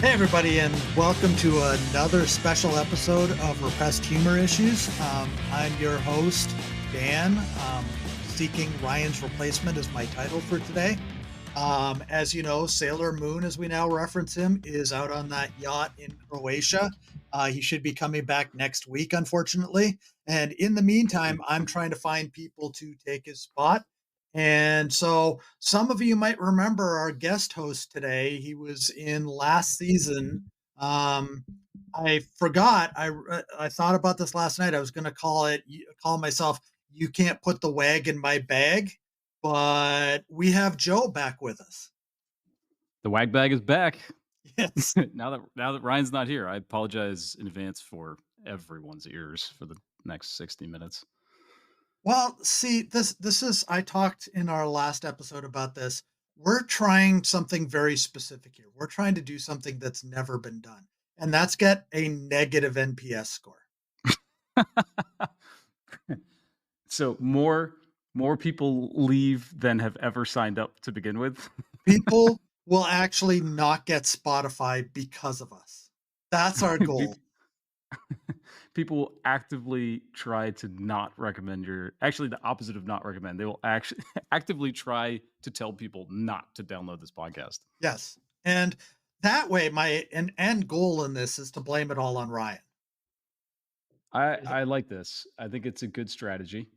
Hey, everybody, and welcome to another special episode of Repressed Humor Issues. I'm your host, Dan. Seeking Ryan's Replacement is my title for today. As you know, Sailor Moon, as we now reference him, is out on that yacht in Croatia. He should be coming back next week, unfortunately. And in the meantime, I'm trying to find people to take his spot. And so some of you might remember our guest host today. He was in last season. Um, I forgot. I thought about this last night. I was going to call myself "You Can't Put the Wag in My Bag," but we have Joe back with us. The Wagbag is back. Yes. Now that Ryan's not here, I apologize in advance for everyone's ears for the next 60 minutes. Well, see, this is I talked in our last episode about this. We're trying something very specific here. We're trying to do something that's never been done, and that's get a negative NPS score. So more people leave than have ever signed up to begin with. People will actually not get Spotify because of us. That's our Peop- goal. People will actively try to not recommend actually the opposite of not recommend. They will actually actively try to tell people not to download this podcast. Yes. And that way my end goal in this is to blame it all on Ryan. I like this. I think it's a good strategy.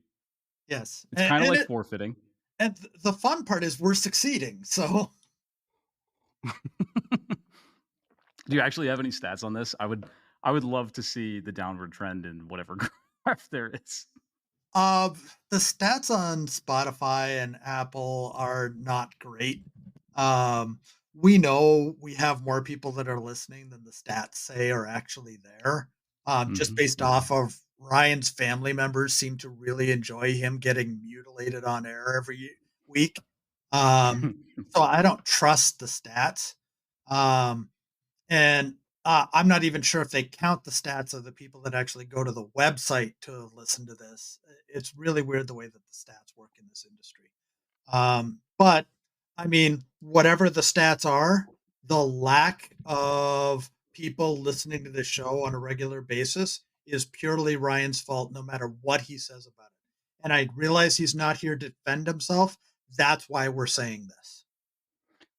Yes. It's And kind of and like it forfeiting. and the fun part is we're succeeding. So Do you actually have any stats on this? I would love to see the downward trend in whatever graph there is. Uh, the stats on Spotify and Apple are not great. We know we have more people that are listening than the stats say are actually there. Just Mhm, based mhm. off of Ryan's family members seem to really enjoy him getting mutilated on air every week. So I don't trust the stats. Um, and I'm not even sure if they count the stats of the people that actually go to the website to listen to this. It's really weird the way that the stats work in this industry. But I mean, whatever the stats are, the lack of people listening to this show on a regular basis is purely Ryan's fault, no matter what he says about it. And I realize he's not here to defend himself. That's why we're saying this.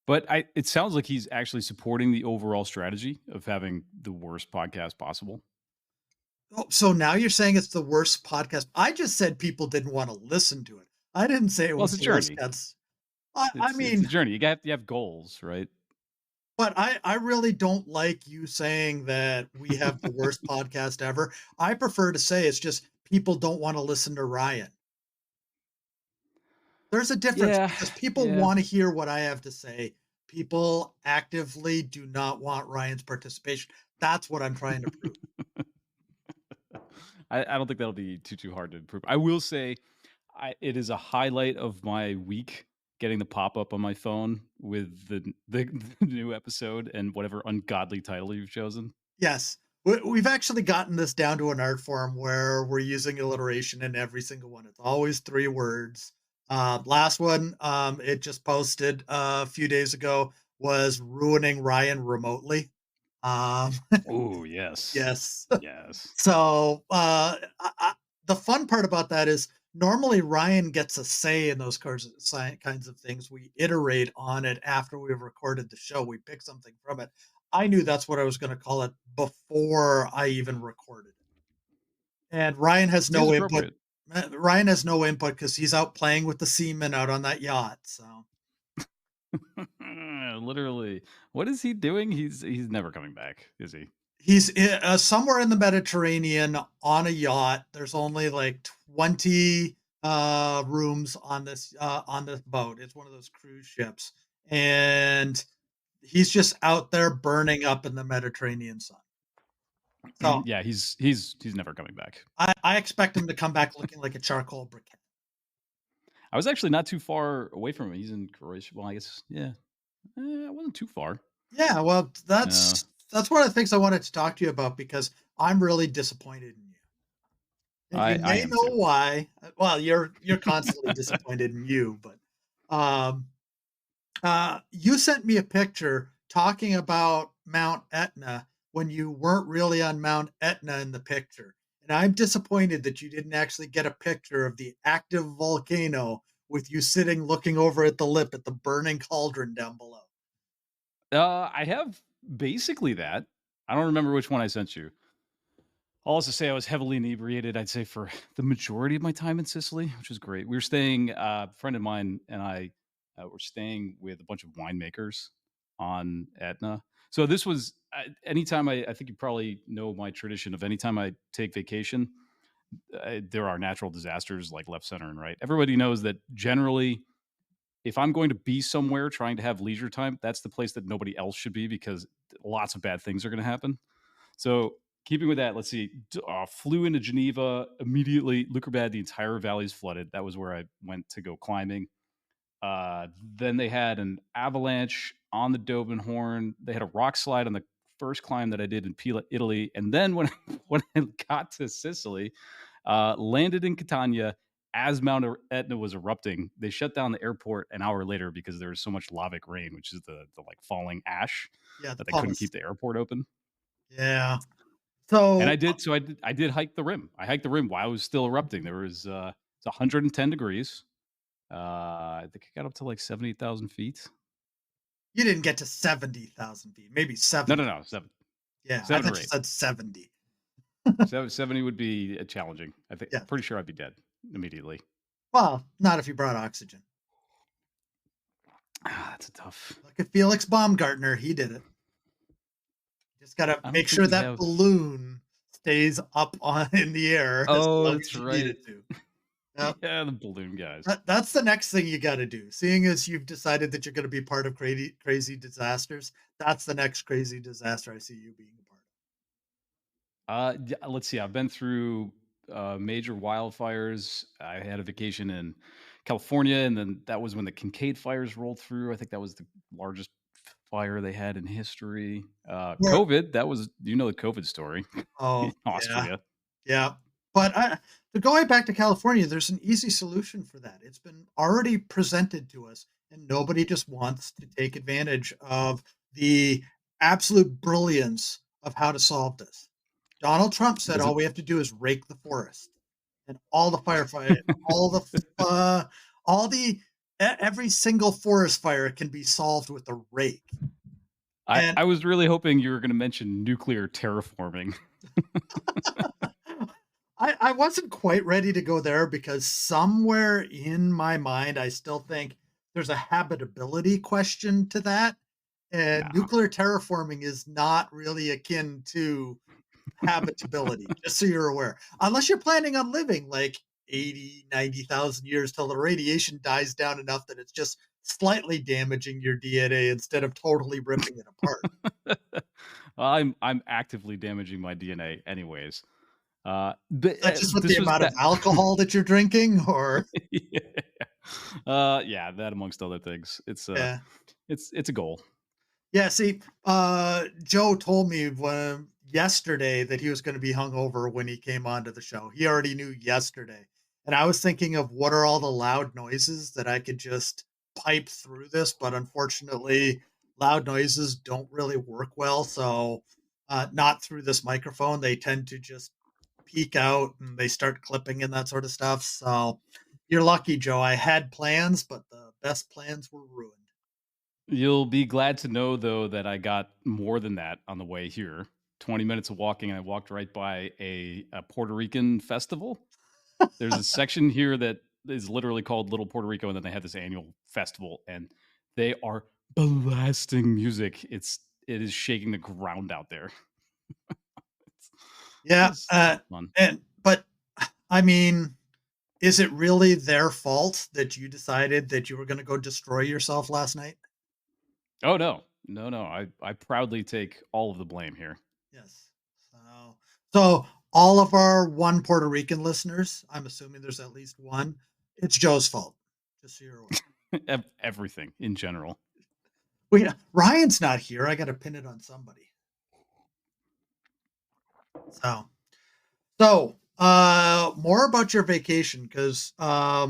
But it sounds like he's actually supporting the overall strategy of having the worst podcast possible. Oh, so now you're saying it's the worst podcast? I just said people didn't want to listen to it. I didn't say it Well, it's was a the worst. journey. That's I It's a mean, journey. You have goals, right? but I really don't like you saying that we have the worst podcast ever. I prefer to say it's just people don't want to listen to Ryan. There's a difference Yeah, because people yeah. want to hear what I have to say. People actively do not want Ryan's participation. That's what I'm trying to prove. I don't think that'll be too hard to improve. I will say, it is a highlight of my week getting the pop up on my phone with the new episode and whatever ungodly title you've chosen. Yes. We've actually gotten this down to an art form where we're using alliteration in every single one. It's always 3 words. Last one, it just posted a few days ago was ruining Ryan remotely. Um, Oh yes, yes. yes. So, the fun part about that is normally Ryan gets a say in those kinds of things. We iterate on it after we've recorded the show. We pick something from it. I knew that's what I was going to call it before I even recorded it. And Ryan has Seems no input. appropriate. Ryan has no input because he's out playing with the seamen out on that yacht. So Literally, what is he doing? He's never coming back, is he? somewhere in the Mediterranean on a yacht. There's only like 20 rooms on this boat. It's one of those cruise ships, and he's just out there burning up in the Mediterranean sun. So Yeah, he's never coming back. I expect him to come back looking like a charcoal briquette. I was actually not too far away from him. He's in Croatia. Well, I guess yeah, I wasn't too far. Yeah, well, No, that's one of the things I wanted to talk to you about because I'm really disappointed in you. And you I may am know too. why. Well, you're constantly disappointed in you, but um you sent me a picture talking about Mount Etna when you weren't really on Mount Etna in the picture. And I'm disappointed that you didn't actually get a picture of the active volcano with you sitting looking over at the lip at the burning cauldron down below. I have basically that. I don't remember which one I sent you. I'll also say I was heavily inebriated, I'd say, for the majority of my time in Sicily, which was great. We were staying, a friend of mine and I were staying with a bunch of winemakers on Etna. So this was anytime I think you probably know my tradition of anytime I take vacation, there are natural disasters like left, center, and right. Everybody knows that generally, if I'm going to be somewhere trying to have leisure time, that's the place that nobody else should be because lots of bad things are going to happen. So, keeping with that, let's see. Flew into Geneva immediately. Look bad, the entire valley is flooded. That was where I went to go climbing. Then they had an avalanche on the Horn. They had a rock slide on the first climb that I did in Pila, Italy. And then when when I got to Sicily, landed in Catania as Mount Etna was erupting. They shut down the airport an hour later because there was so much lavic rain, which is the like falling ash, Yeah, the that they couldn't pumice. keep the airport open. Yeah. And So I did hike the rim. I hiked the rim while it was still erupting. There was it's 110 degrees. I think I got up to like 70,000 feet. you didn't get to 70,000 feet, maybe No, 70. no, no, Yeah, I 7 or thought you 8. said 70. 70 would be challenging. Yeah. Pretty sure I'd be dead immediately. Well, not if you brought oxygen. That's a tough. Look at Felix Baumgartner. He did it. Just got to I don't make think sure we that have. balloon stays up on in the air as Oh, long that's as you need right. it to. Yep. Yeah, the balloon guys. That's the next thing you got to do. Seeing as you've decided that you're going to be part of crazy disasters, that's the next crazy disaster I see you being a part Yeah, let's see. I've been through major wildfires. I had a vacation in California, and then that was when the Kincaid fires rolled through. I think that was the largest fire they had in history. of. COVID. That was the COVID story in Oh, yeah. Austria. Yeah. But going back to California, there's an easy solution for that. It's been already presented to us, and nobody just wants to take advantage of the absolute brilliance of how to solve this. Donald Trump said Does all it? we have to do is rake the forest, and all the firefight, all the, uh, all the, every single forest fire can be solved with a rake. And I was really hoping you were going to mention nuclear terraforming. I wasn't quite ready to go there because somewhere in my mind, I still think there's a habitability question to that. And Nah. nuclear terraforming is not really akin to habitability, just so you're aware. Unless you're planning on living like 80, 90,000 years till the radiation dies down enough that it's just slightly damaging your DNA instead of totally ripping it apart. I'm actively damaging my DNA anyways. But Is that just with the this was amount of that. alcohol that you're drinking or Yeah. Yeah, that amongst other things. yeah. It's a goal. Yeah, see, Joe told me when yesterday that he was going to be hungover when he came onto the show. He already knew yesterday. And I was thinking of what are all the loud noises that I could just pipe through this, but unfortunately, loud noises don't really work well. So, not through this microphone. They tend to just peak out and they start clipping and that sort of stuff. So, you're lucky, Joe. I had plans, but the best plans were ruined. You'll be glad to know though that I got more than that on the way here. 20 minutes of walking and I walked right by a Puerto Rican festival. There's a section here that is literally called Little Puerto Rico, and then they have this annual festival, and they are blasting music. It is shaking the ground out there. It's, Yeah, it's fun. but I mean, is it really their fault that you decided that you were gonna go destroy yourself last night? Oh no, no, no! I proudly take all of the blame here. Yes. So all of our one Puerto Rican listeners, I'm assuming there's at least one, it's Joe's fault, just so you're aware. Everything in general. Wait, Ryan's not here, I gotta pin it on somebody. So more about your vacation 'cause, uh,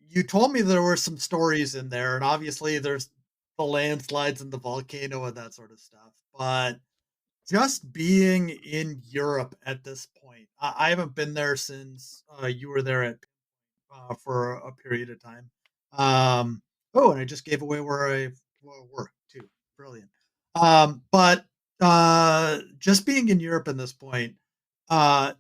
you told me there were some stories in there, and obviously there's the landslides and the volcano and that sort of stuff. But just being in Europe at this point, I haven't been there since you were there at for a period of time. Oh, and I just gave away where I work too. Brilliant. But just being in Europe at this point, uh,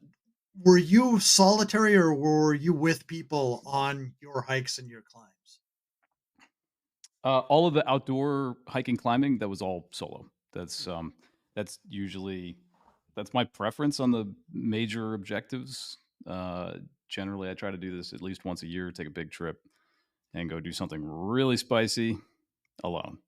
were you solitary or were you with people on your hikes and your climbs? All of the outdoor hiking, climbing, that was all solo. Mhm. That's usually that's my preference on the major objectives. Uh, Generally, I try to do this at least once a year, take a big trip and go do something really spicy alone.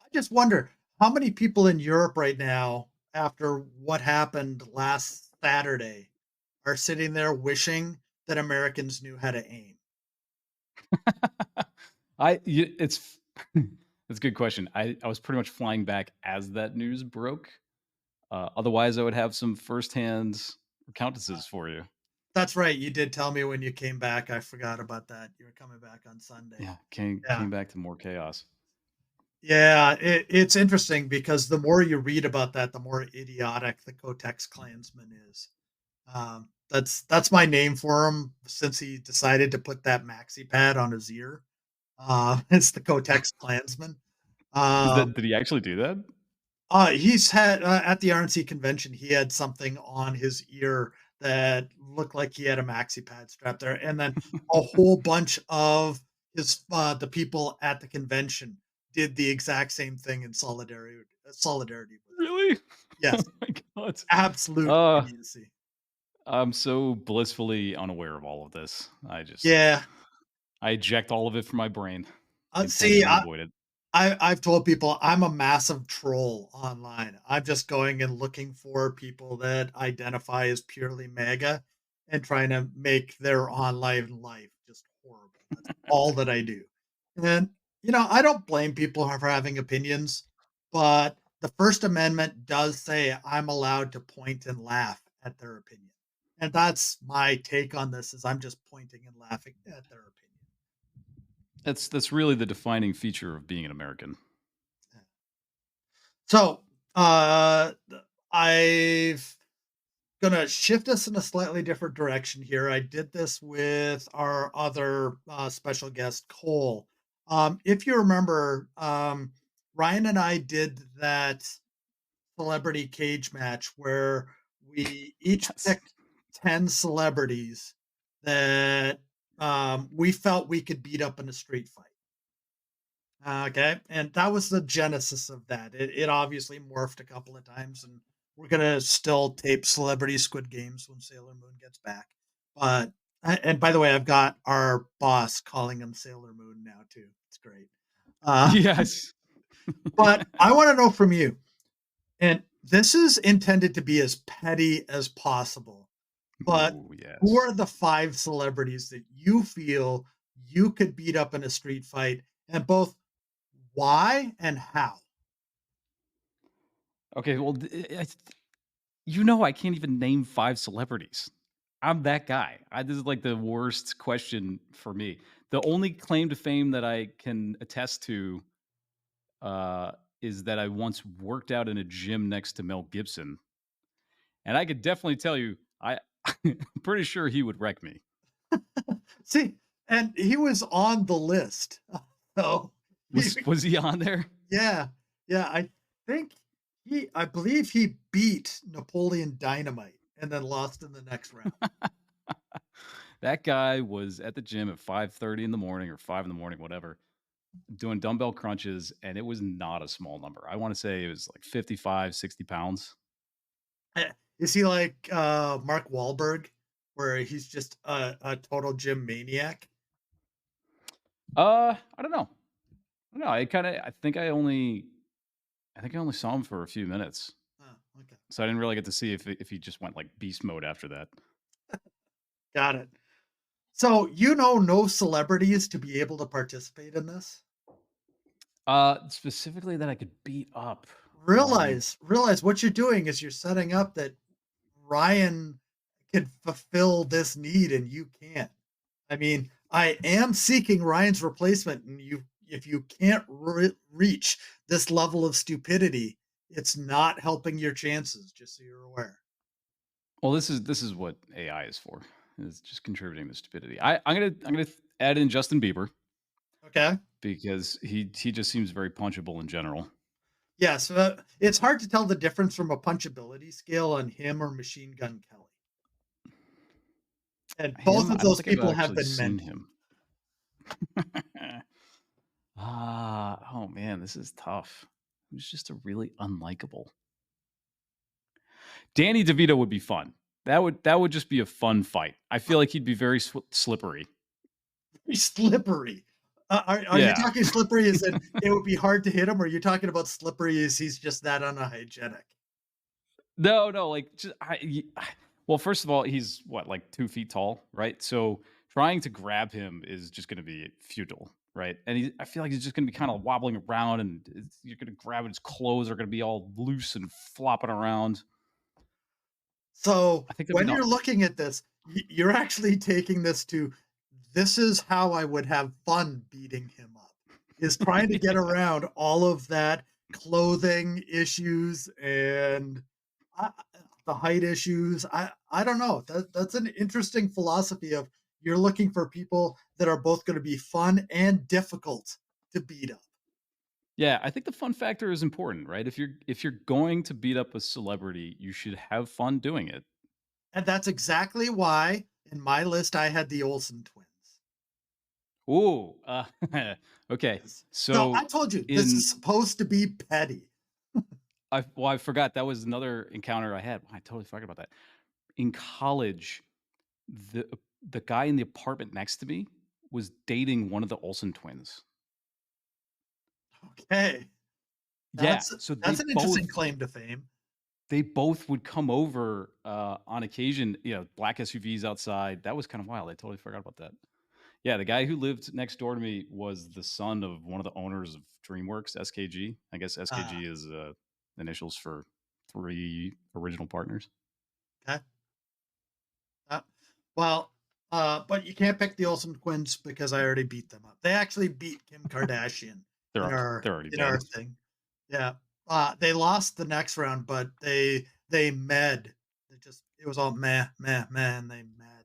I just wonder how many people in Europe right now, after what happened last Saturday, are sitting there wishing that Americans knew how to aim. It's that's a good question. I was pretty much flying back as that news broke. Otherwise, I would have some firsthand Uh, countesses for you. That's right. You did tell me when you came back. I forgot about that. You were coming back on Sunday. Yeah, came Yeah. back to more chaos. Yeah. It's interesting because the more you read about that, the more idiotic the Kotex Klansman is. That's my name for him since he decided to put that maxi pad on his ear. It's the Kotex Klansman. Is Um, that did he actually do that? he's had at the RNC convention, he had something on his ear that looked like he had a maxi pad strapped there, and then a whole bunch of the people at the convention did the exact same thing in solidarity with him. Really? Oh Yes, my god. absolute Uh, idiocy. I'm so blissfully unaware of all of this. Yeah. I eject all of it from my brain, See, intentionally avoid it. I've told people I'm a massive troll online. I'm just going and looking for people that identify as purely MAGA and trying to make their online life just horrible. That's all that I do. And, I don't blame people for having opinions, but the First Amendment does say I'm allowed to point and laugh at their opinion. And that's my take on this is I'm just pointing and laughing at their opinion. That's really the defining feature of being an American. So, I've gonna shift us in a slightly different direction here. I did this with our other special guest, Cole. If you remember, Ryan and I did that celebrity cage match where we each Yes. picked 10 celebrities that we felt we could beat up in a street fight. Okay, and that was the genesis of that. It obviously morphed a couple of times, and we're gonna still tape Celebrity Squid Games when Sailor Moon gets back. But and by the way, I've got our boss calling him Sailor Moon now too. It's great. Uh, Yes. but I want to know from you, and this is intended to be as petty as possible. But Ooh, who yes. are the five celebrities that you feel you could beat up in a street fight, and both why and how? Okay, well, you know I can't even name 5 celebrities. I'm that guy. This is like the worst question for me. The only claim to fame that I can attest to, uh, is that I once worked out in a gym next to Mel Gibson, and I could definitely tell you, I'm pretty sure he would wreck me. See, and he was on the list. So, he Was he on there? yeah, yeah, think I believe he beat Napoleon Dynamite and then lost in the next round. That guy was at the gym at 5:30 in the morning or 5 in the morning, whatever, doing dumbbell crunches, and it was not a small number. I wanna say it was like 55, 60 pounds. Is he like, Mark Wahlberg, where he's just a total gym maniac? I don't know. I don't know. I think I only saw him for a few minutes, Oh, okay. so I didn't really get to see if he just went, like, beast mode after that. Got it. So, you know no celebrities to be able to participate in this? Specifically that I could beat up. Realize what you're doing is you're setting up that Ryan can fulfill this need and you can't. I mean, I am seeking Ryan's replacement, and if you can't reach this level of stupidity, it's not helping your chances. Just so you're aware. Well, this is what AI is for. It's just contributing to stupidity. I'm gonna add in Justin Bieber Okay. because he just seems very punchable in general. Yeah. So it's hard to tell the difference from a punchability scale on him or Machine Gun Kelly. And both Him, of I don't those think I've people have actually been seen mentioned. him. Oh man, this is tough. Who's just a really unlikable? Danny DeVito would be fun. That would just be a fun fight. I feel like he'd be very slippery. Very slippery. Are you Yeah. talking slippery as in it would be hard to hit him, or are you talking about slippery as he's just that unhygienic? No, no, like just well, first of all, he's what, like 2 feet tall, right? So trying to grab him is just going to be futile, right? And I feel like he's just going to be kind of wobbling around, and you're going to grab his clothes are going to be all loose and flopping around. So I think that'd be when the you're looking at this, you're actually taking this to this is how I would have fun beating him up, is trying to get yeah, around all of that clothing issues and I, the height issues. I don't know. That's an interesting philosophy of you're looking for people that are both going to be fun and difficult to beat up. yeah. I think the fun factor is important, right? If you're going to beat up a celebrity, you should have fun doing it. And that's exactly why in my list I had the Olsen twins. Ooh, okay. Yes. So I So told you this in is supposed to be petty. I forgot that was another encounter I had. I totally forgot about that. In college, the the guy in the apartment next to me was dating one of the Olsen twins. Okay. Yeah, so That's an interesting claim to fame. they both would come over on occasion. Black SUVs outside. That was kind of wild. I totally forgot about that. Yeah, the guy who lived next door to me was the son of one of the owners of DreamWorks, SKG. I guess Uh, SKG is initials for three original partners. okay. Uh, well, but you can't pick the Olsen twins because I already beat them up. They actually beat Kim Kardashian They're already in our dead. thing. Yeah. They lost the next round, but they med. It was all meh meh meh, and they med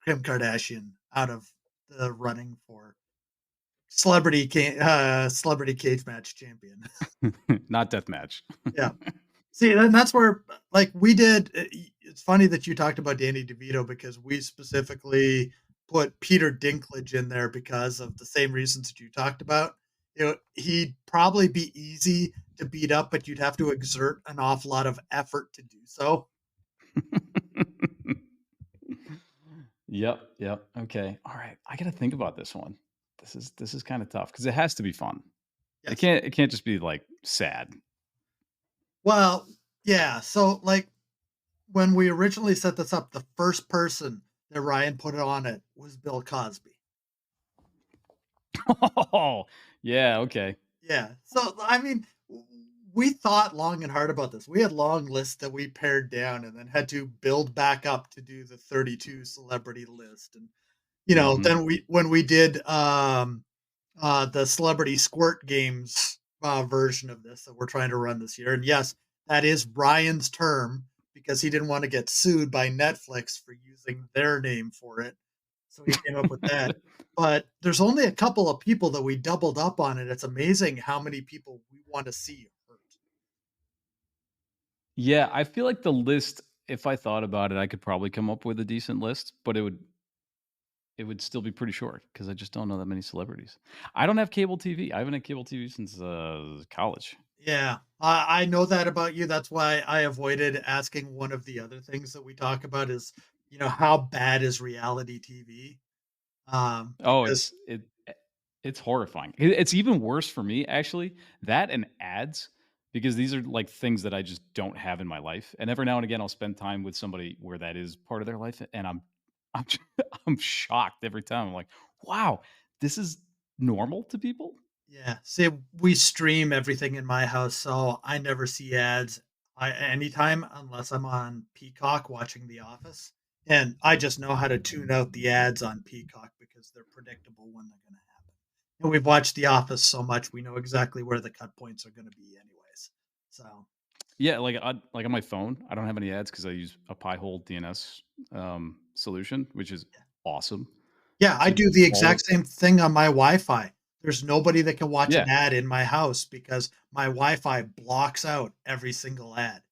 Kim Kardashian out of the running for celebrity cage match champion. Not deathmatch. Yeah. See, and that's where, like, we did. It's funny that you talked about Danny DeVito because we specifically put Peter Dinklage in there because of the same reasons that you talked about. He'd probably be easy to beat up, but you'd have to exert an awful lot of effort to do so. Yep, yep. Okay. All right. I got to think about this one. This is kind of tough because it has to be fun. It Yes. can't it can't just be like sad. Well, yeah. So, like, when we originally set this up, the first person that Ryan put on it was Bill Cosby. Oh, yeah, okay. Yeah. So, I mean, we thought long and hard about this. We had long lists that we pared down and then had to build back up to do the 32 celebrity list. And, Mhm. then when we did the celebrity squirt games version of this that we're trying to run this year. And yes, that is Brian's term because he didn't want to get sued by Netflix for using their name for it. So he came up with that. But there's only a couple of people that we doubled up on it. It's amazing how many people we want to see hurt. Yeah, I feel like the list, if I thought about it, I could probably come up with a decent list, but it would still be pretty short because I just don't know that many celebrities. I don't have cable TV. I haven't had cable TV since college. Yeah, I know that about you. That's why I avoided asking one of the other things that we talk about is, how bad is reality TV? Oh, Because it's horrifying. It's even worse for me actually, that and ads, because these are like things that I just don't have in my life. And every now and again I'll spend time with somebody where that is part of their life and I'm I'm shocked every time. I'm like, "Wow, this is normal to people?" yeah, see, we stream everything in my house, so I never see ads anytime unless I'm on Peacock watching The Office, and I just know how to tune out the ads on Peacock because they're predictable when they're gonna happen. And we've watched The Office so much, we know exactly where the cut points are going to be, anyways. So, Yeah, like on my phone, I don't have any ads because I use a Pi-hole DNS solution, which is awesome. yeah, I So do the all of exact same thing on my Wi-Fi. There's nobody that can watch yeah, an ad in my house because my Wi-Fi blocks out every single ad.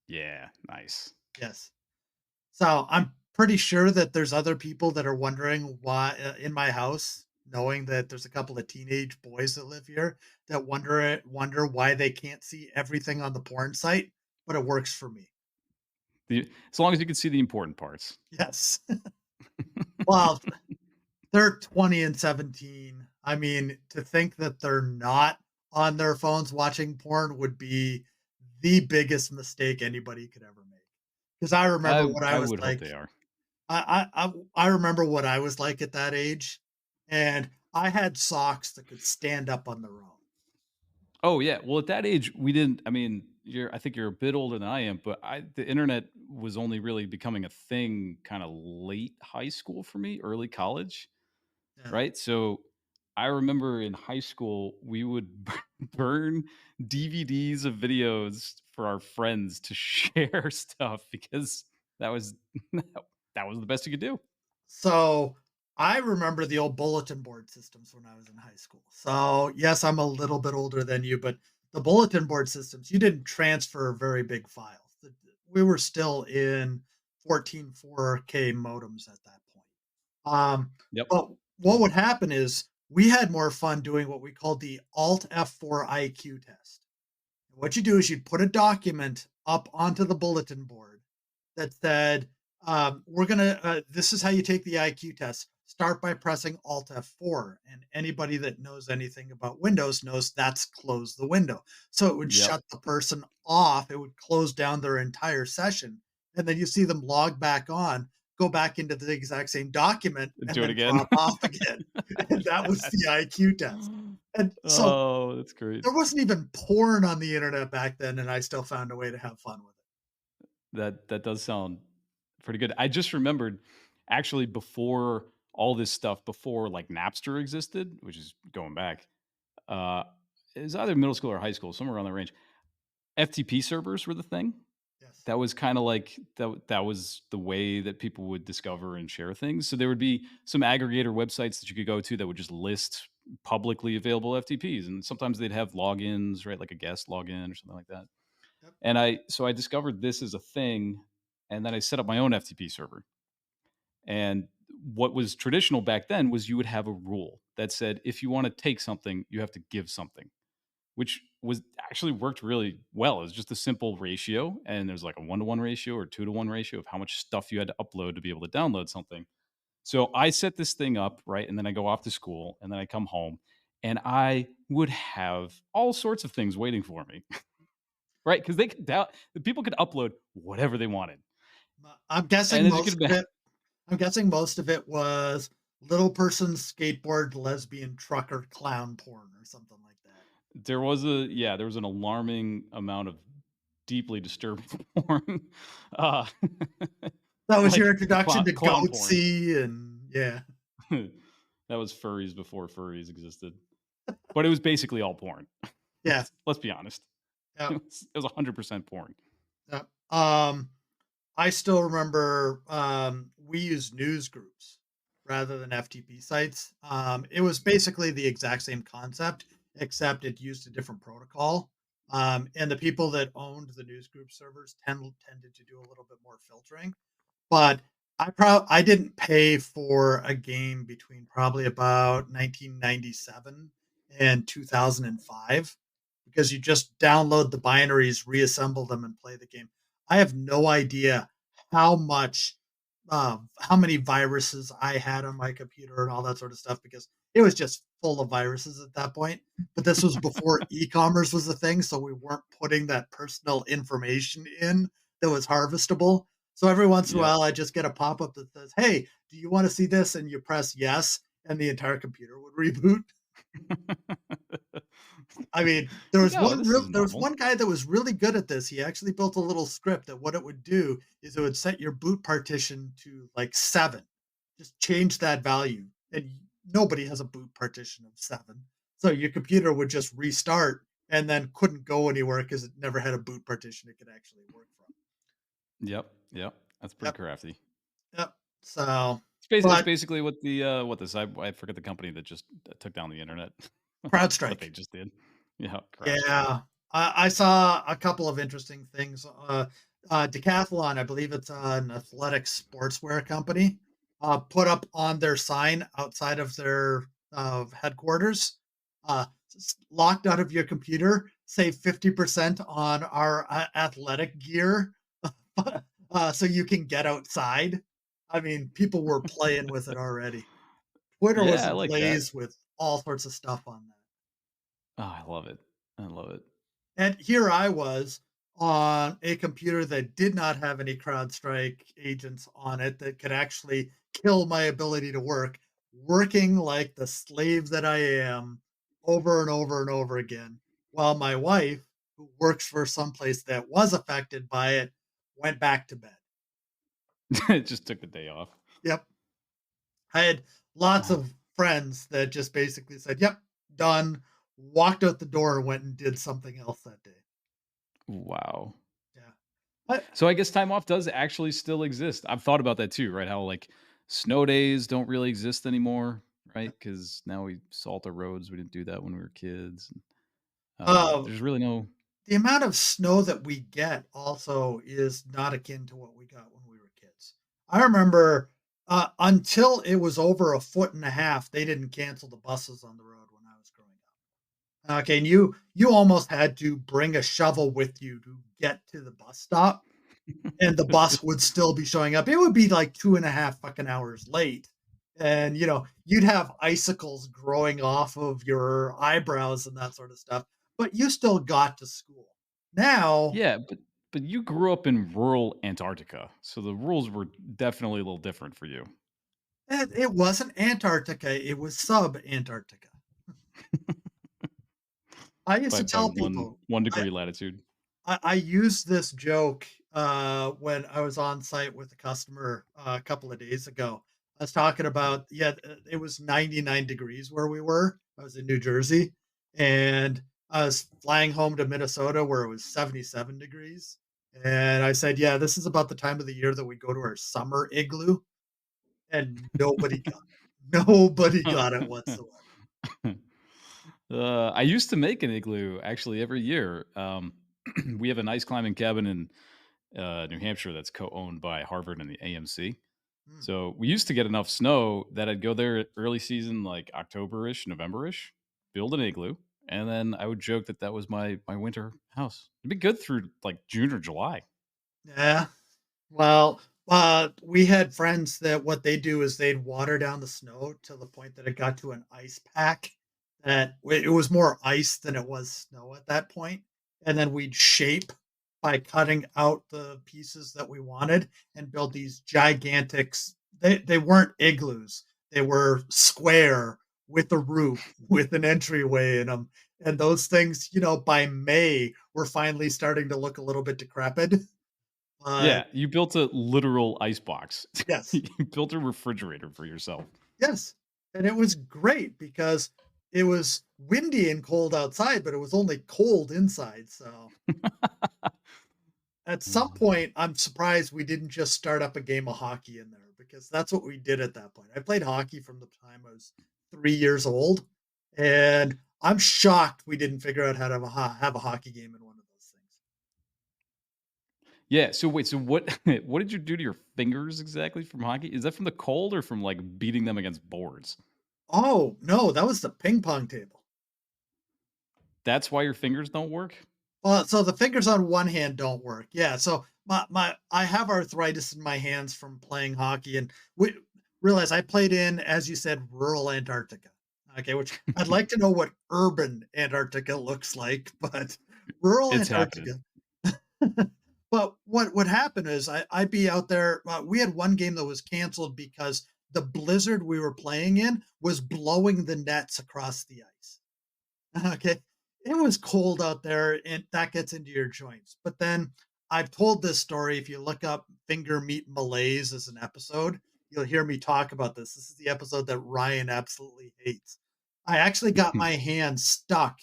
yeah, nice. Yes. So I'm pretty sure that there's other people that are wondering why in my house, knowing that there's a couple of teenage boys that live here that wonder why they can't see everything on the porn site, but it works for me. As long as you can see the important parts. Yes. Well, they're 20 and 17. I mean, to think that they're not on their phones watching porn would be the biggest mistake anybody could ever make. Because I remember what I I was would hope like. they are. I remember what I was like at that age, and I had socks that could stand up on their own. Oh yeah, well at that age we didn't. I mean, I think you're a bit older than I am, but the internet was only really becoming a thing kind of late high school for me, early college. Yeah. Right? So I remember in high school, we would burn DVDs of videos for our friends to share stuff because that was that was the best you could do. So I remember the old bulletin board systems when I was in high school. So yes, I'm a little bit older than you, but the bulletin board systems, you didn't transfer very big files. We were still in 14.4K modems at that point. Um, Yep. but what Yep. would happen is we had more fun doing what we called the Alt F4 IQ test. What you do is you'd put a document up onto the bulletin board that said, "We're gonna. This is how you take the IQ test. Start by pressing Alt F4." And anybody that knows anything about Windows knows that's close the window. So it would Yep. shut the person off. It would close down their entire session, and then you see them log back on, go back into the exact same document, and Do it then again. drop off again. And that was the Yes. IQ test. And so Oh, that's great. there wasn't even porn on the internet back then, and I still found a way to have fun with it. That does sound pretty good. I just remembered actually before all this stuff, before like Napster existed, which is going back, uh, it was either middle school or high school, somewhere around that range. FTP servers were the thing. Yes. That was kind of like that was the way that people would discover and share things. So there would be some aggregator websites that you could go to that would just list publicly available FTPs, and sometimes they'd have logins, right, like a guest login or something like that. Yep. And I discovered this as a thing, and then I set up my own FTP server. And what was traditional back then was you would have a rule that said if you want to take something, you have to give something, which was actually worked really well. It was just a simple ratio, and there's like a 1-to-1 ratio or 2-to-1 ratio of how much stuff you had to upload to be able to download something. So I set this thing up, right? And then I go off to school, and then I come home, and I would have all sorts of things waiting for me, right? Because the people could upload whatever they wanted. I'm And guessing as you most could of imagine, it I'm guessing most of it was little person skateboard lesbian trucker clown porn or something like that. there was an alarming amount of deeply disturbing porn. Uh, That was your like introduction to clown porn. Goatsy and yeah. That was furries before furries existed. But it was basically all porn. Yeah. Let's be honest. Yeah. It was 100% porn. Yeah. I still remember we used news groups rather than FTP sites. It was basically the exact same concept, except it used a different protocol. And the people that owned the news group servers tended to do a little bit more filtering. But I didn't pay for a game between probably about 1997 and 2005 because you just download the binaries, reassemble them, and play the game. I have no idea how much, how many viruses I had on my computer and all that sort of stuff because it was just full of viruses at that point. But this was before e-commerce was a thing, so we weren't putting that personal information in that was harvestable. So every once in a Yep. while, I just get a pop up that says, "Hey, do you want to see this?" And you press yes, and the entire computer would reboot. I mean, Like, oh, this is there was novel. one guy that was really good at this. He actually built a little script that what it would do is it would set your boot partition to like 7. Just change that value, and nobody has a boot partition of 7. So your computer would just restart and then couldn't go anywhere because it never had a boot partition it could actually work from. Yep, yep. That's pretty Yep, crafty. yep. So, It's but basically what I forget the company that just took down the internet. What they CrowdStrike. just did. Yeah, CrowdStrike. Yeah, I saw a couple of interesting things. Decathlon, I believe it's an athletic sportswear company, put up on their sign outside of their headquarters, locked out of your computer, save 50% on our athletic gear, so you can get outside. I mean, people were playing with it already. Twitter was Yeah, I like that. ablaze with all sorts of stuff on that. Oh, I love it. I love it. And here I was on a computer that did not have any CrowdStrike agents on it that could actually kill my ability to work, working like the slave that I am over and over and over again. While my wife, who works for someplace that was affected by it, went back to bed. It just took the day off. Yep. I had lots Ah, of friends that just basically said, yep, done, walked out the door, and went and did something else that day. wow. Yeah. I, So I guess time off does actually still exist. I've thought about that too, right? How like snow days don't really exist anymore, right? Because now we salt the roads. We didn't do that when we were kids. uh, There's really no. the amount of snow that we get also is not akin to what we got when we were kids. I remember until it was over a foot and a half, they didn't cancel the buses on the road when I was growing up. Okay, and you almost had to bring a shovel with you to get to the bus stop, and the bus would still be showing up. It would be like 2.5 fucking hours late. And you'd have icicles growing off of your eyebrows and that sort of stuff, but you still got to school. Now, Yeah, but you grew up in rural Antarctica, so the rules were definitely a little different for you. it wasn't Antarctica, it was sub-Antarctica. I used to By tell one people, one I degree latitude. I used this joke, when I was on site with a customer, a couple of days ago. I was talking about, yeah, it was 99 degrees where we were. I was in New Jersey, and I was flying home to Minnesota where it was 77 degrees. And I said, "Yeah, this is about the time of the year that we go to our summer igloo," and nobody got it. Nobody got it whatsoever. I used to make an igloo actually every year. We have an ice climbing cabin in New Hampshire that's co-owned by Harvard and the AMC. Mm, So we used to get enough snow that I'd go there early season, like October-ish, November-ish, build an igloo, and then I would joke that that was my winter house. It'd be good through like June or July. yeah. Well, we had friends that what they do is they'd water down the snow to the point that it got to an ice pack that it was more ice than it was snow at that point, and then we'd shape by cutting out the pieces that we wanted and build these gigantic they weren't igloos. They were square with a roof with an entryway in them. And those things, by May were finally starting to look a little bit decrepit. But Yeah, you built a literal ice box. yes, You built a refrigerator for yourself. yes. And it was great because it was windy and cold outside, but it was only cold inside. So at some point, I'm surprised we didn't just start up a game of hockey in there because that's what we did at that point. I played hockey from the time I was 3 years old, and I'm shocked we didn't figure out how to have a hockey game in one of those things. Yeah, so wait, so what what did you do to your fingers exactly from hockey? Is that from the cold or from, like, beating them against boards? Oh, no, that was the ping pong table. That's why your fingers don't work? Well, so the fingers on one hand don't work. Yeah, so my I have arthritis in my hands from playing hockey, and we realize I played in, as you said, rural Antarctica. Okay, which I'd like to know what urban Antarctica looks like, but rural It's happening. Antarctica. But what would happen is I'd be out there. We had one game that was canceled because the blizzard we were playing in was blowing the nets across the ice. Okay. It was cold out there and that gets into your joints. But then I've told this story. If you look up finger meat malaise as an episode, you'll hear me talk about this. This is the episode that Ryan absolutely hates. I actually got my hand stuck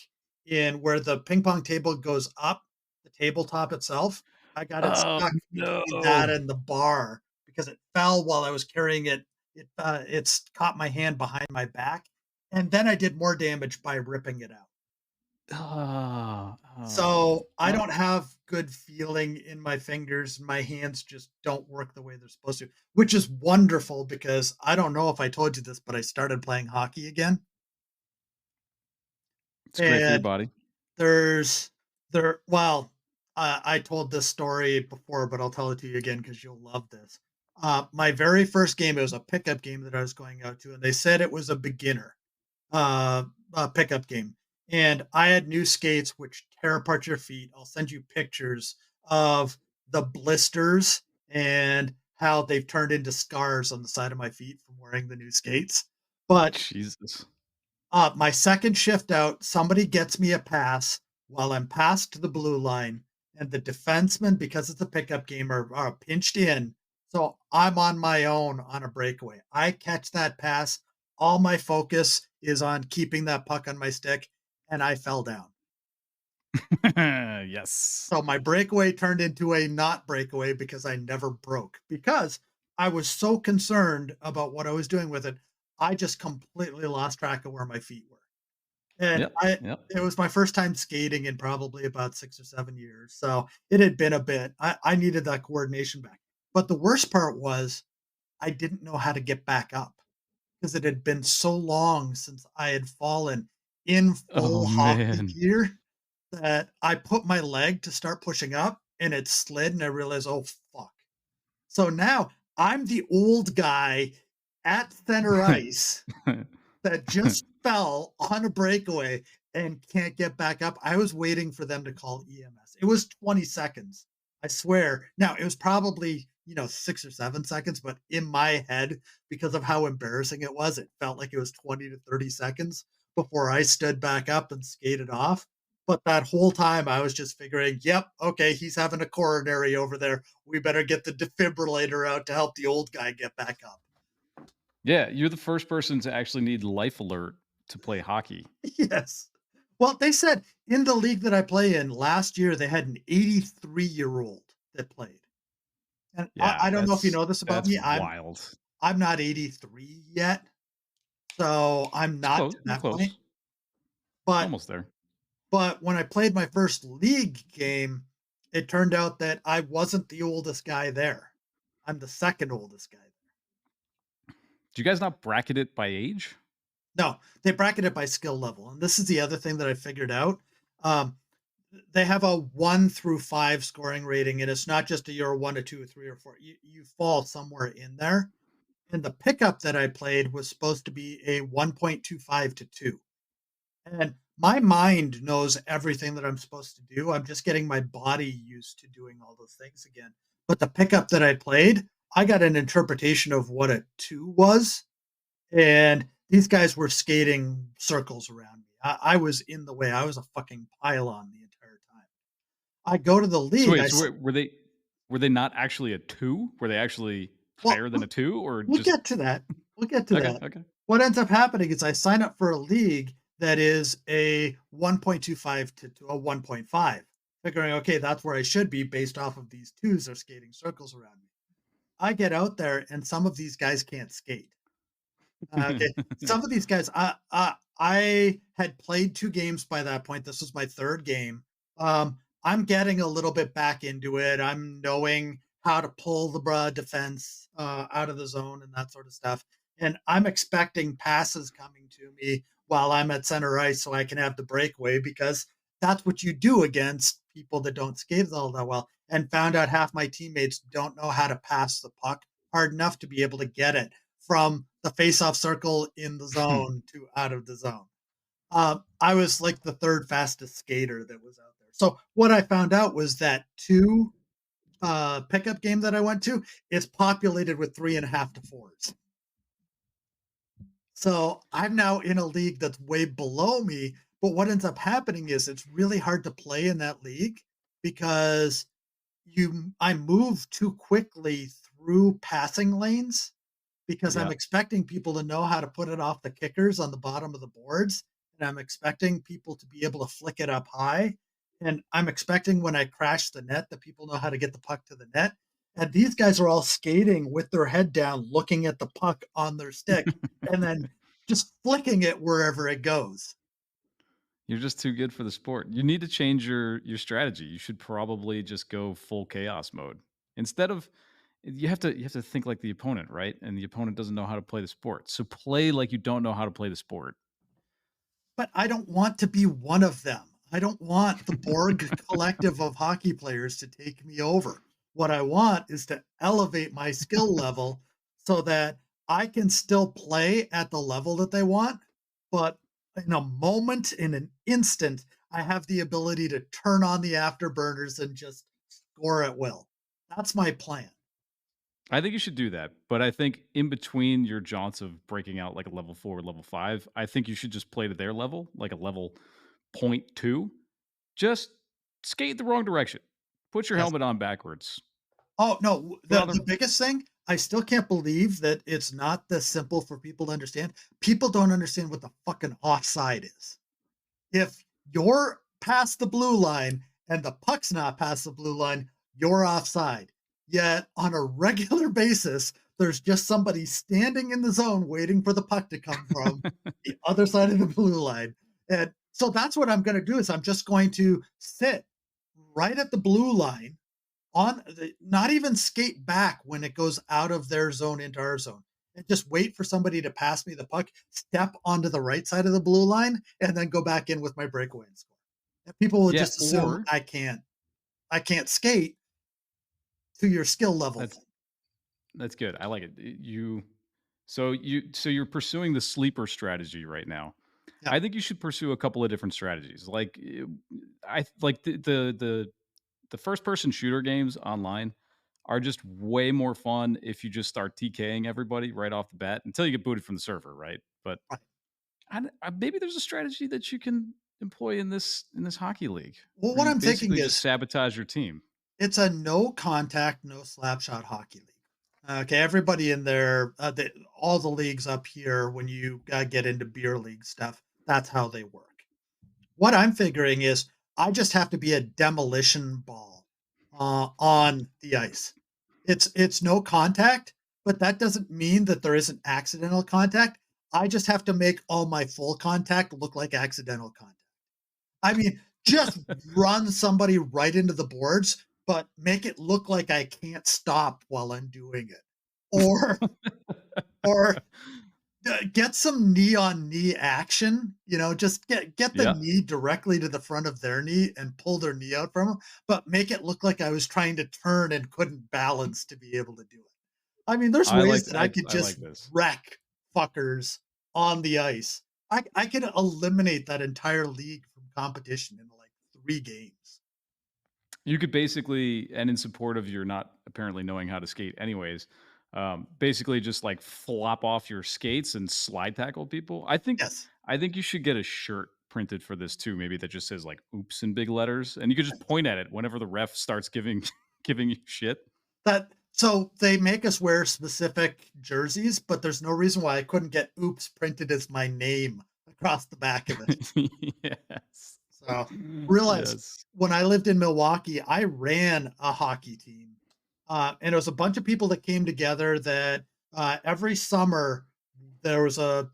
in where the ping pong table goes up, the tabletop itself. I got it Oh, stuck between that no. and the bar because it fell while I was carrying it. It's caught my hand behind my back, and then I did more damage by ripping it out. Ah, oh, So, I well, don't have good feeling in my fingers, my hands just don't work the way they're supposed to, which is wonderful because I don't know if I told you this, but I started playing hockey again, it's great for your and body. there's there well, I told this story before, but I'll tell it to you again because 'cause you'll love this. My very first game, it was a pickup game that I was going out to, and they said it was a beginner. uh, pickup game. And I had new skates which tear apart your feet. I'll send you pictures of the blisters and how they've turned into scars on the side of my feet from wearing the new skates. But Jesus. my second shift out, somebody gets me a pass while I'm past the blue line, and the defenseman, because it's a pickup game, are pinched in. So I'm on my own on a breakaway. I catch that pass. All my focus is on keeping that puck on my stick, and I fell down. Yes. So my breakaway turned into a not breakaway because I never broke because I was so concerned about what I was doing with it. I just completely lost track of where my feet were. And Yep, yep. it was my first time skating in probably about 6 or 7 years, so it had been a bit. I needed that coordination back. But the worst part was I didn't know how to get back up because it had been so long since I had fallen in Oh, full hockey man. gear that I put my leg to start pushing up and it slid and I realized, "Oh, fuck." So now I'm the old guy at center ice that just fell on a breakaway and can't get back up. I was waiting for them to call EMS. It was 20 seconds. I swear. Now, it was probably, 6 or 7 seconds, but in my head, because of how embarrassing it was, it felt like it was 20 to 30 seconds before I stood back up and skated off. But that whole time, I was just figuring, yep, okay, he's having a coronary over there. We better get the defibrillator out to help the old guy get back up. Yeah, you're the first person to actually need life alert to play hockey. Yes. Well, they said in the league that I play in last year, they had an 83-year-old that played. And Yeah, I don't know if you know this about that's me. wild. I'm not 83 yet, so I'm It's not close, to you're that point. close. But Almost there. when I played my first league game, it turned out that I wasn't the oldest guy there. I'm the second oldest guy there. Do you guys not bracket it by age? No, they bracket it by skill level. And this is the other thing that I figured out. Um, they have a 1 through 5 scoring rating, and it's not just a you're a 1, a 2, a 3, or 4. You fall somewhere in there. And the pickup that I played was supposed to be a 1.25 to 2. And my mind knows everything that I'm supposed to do. I'm just getting my body used to doing all those things again. But the pickup that I played, I got an interpretation of what a 2 was, and these guys were skating circles around me. I was in the way. I was a fucking pylon the entire time. I go to the So league. wait, so were they not actually a 2? Were they actually Well, higher than a 2 or we'll just get to that. We'll get to okay, that. okay. What ends up happening is I sign up for a league that is a 1.25 to a 1.5, figuring, okay, that's where I should be based off of these twos are skating circles around me. I get out there and some of these guys can't skate. Okay, some of these guys, I had played 2 games by that point. This was my 3rd game. I'm getting a little bit back into it. I'm knowing how to pull the defense out of the zone and that sort of stuff. And I'm expecting passes coming to me while I'm at center ice so I can have the breakaway because that's what you do against people that don't skate all that well. And found out half my teammates don't know how to pass the puck hard enough to be able to get it from the face-off circle in the zone to out of the zone. I was like the 3rd fastest skater that was out there. So what I found out was that 2 pickup game that I went to is populated with 3.5 to 4s. So I'm now in a league that's way below me. But what ends up happening is it's really hard to play in that league because I move too quickly through passing lanes because I'm Yeah. expecting people to know how to put it off the kickers on the bottom of the boards. And I'm expecting people to be able to flick it up high. And I'm expecting when I crash the net that people know how to get the puck to the net. And these guys are all skating with their head down, looking at the puck on their stick, and then just flicking it wherever it goes. You're just too good for the sport. You need to change your strategy. You should probably just go full chaos mode. Instead of you have to think like the opponent, right? And the opponent doesn't know how to play the sport. So play like you don't know how to play the sport. But I don't want to be one of them. I don't want the Borg collective of hockey players to take me over. What I want is to elevate my skill level so that I can still play at the level that they want, but in a moment, in an instant, I have the ability to turn on the afterburners and just score at will. That's my plan. I think you should do that. But I think in between your jaunts of breaking out like a level 4, level 5, I think you should just play to their level, like a level point 2. Just skate the wrong direction. Put your Yes. helmet on backwards. Oh, no, Go the down the the biggest thing, I still can't believe that it's not this simple for people to understand. People don't understand what the fucking offside is. If you're past the blue line and the puck's not past the blue line, you're offside. Yet on a regular basis, there's just somebody standing in the zone waiting for the puck to come from the other side of the blue line. And so that's what I'm going to do is I'm just going to sit right at the blue line on the not even skate back when it goes out of their zone into our zone. And just wait for somebody to pass me the puck, step onto the right side of the blue line, and then go back in with my breakaway and score. And people will Yeah, just assume or I can't skate to your skill level that's thing. that's good. I like it. So you're pursuing the sleeper strategy right now. Yeah, I think you should pursue a couple of different strategies. Like I like the first person shooter games online are just way more fun if you just start TKing everybody right off the bat until you get booted from the server, right? But right. maybe there's a strategy that you can employ in this hockey league Well, where what you I'm thinking basically just is sabotage your team. it's a no contact, no slap shot hockey league. Okay, everybody in there, all the leagues up here, when you get into beer league stuff, that's how they work. What I'm figuring is I just have to be a demolition ball on the ice. It's no contact, but that doesn't mean that there isn't accidental contact. I just have to make all my full contact look like accidental contact. I mean, just run somebody right into the boards, but make it look like I can't stop while I'm doing it. Or or get some knee on knee action, just get the Yeah, knee directly to the front of their knee and pull their knee out from them, but make it look like I was trying to turn and couldn't balance to be able to do it. I mean, there's ways that I could I like just this. wreck fuckers on the ice. I could eliminate that entire league from competition in like 3 games. You could basically, and in support of your not apparently knowing how to skate, anyways, basically just like flop off your skates and slide tackle people. Yes. I think you should get a shirt printed for this too, maybe that just says like "oops" in big letters, and you could just point at it whenever the ref starts giving giving you shit. That so they make us wear specific jerseys, but there's no reason why I couldn't get "oops" printed as my name across the back of it. Yes. So, realize Yes. when I lived in Milwaukee, I ran a hockey team, and it was a bunch of people that came together that, every summer, there was a,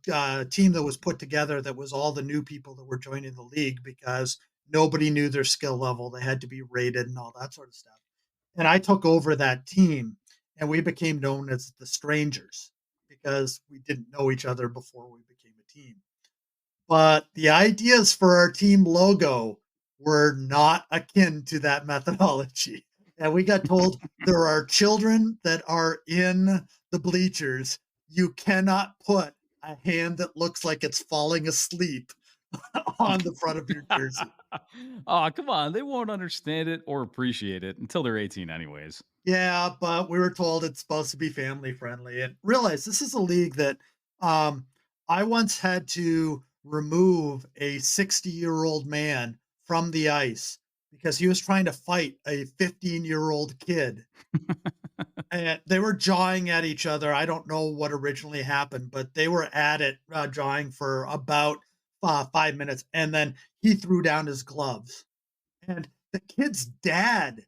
team that was put together that was all the new people that were joining the league because nobody knew their skill level, they had to be rated and all that sort of stuff. And I took over that team, and we became known as the Strangers because we didn't know each other before we became a team. But the ideas for our team logo were not akin to that methodology. And we got told there are children that are in the bleachers. You cannot put a hand that looks like it's falling asleep on the front of your jersey. Oh, come on. They won't understand it or appreciate it until they're 18 anyways. Yeah, but we were told it's supposed to be family friendly. And realize this is a league that um, I once had to remove a 60-year-old man from the ice because he was trying to fight a 15-year-old kid. And they were jawing at each other. I don't know what originally happened, but they were at it, jawing for about 5 minutes, and then he threw down his gloves. And the kid's dad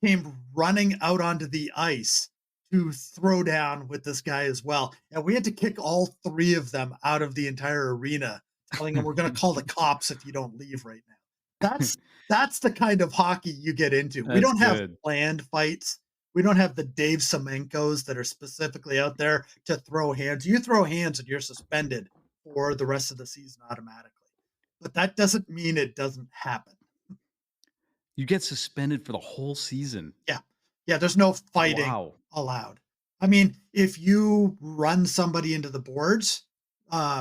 came running out onto the ice to throw down with this guy as well. And we had to kick all three of them out of the entire arena, telling them we're going to call the cops if you don't leave right now. That's that's the kind of hockey you get into. We That's don't have good. planned fights. We don't have the Dave Semenkos that are specifically out there to throw hands. You throw hands and you're suspended for the rest of the season automatically. But that doesn't mean it doesn't happen. You get suspended for the whole season. Yeah. Yeah, there's no fighting Wow. allowed. I mean, if you run somebody into the boards,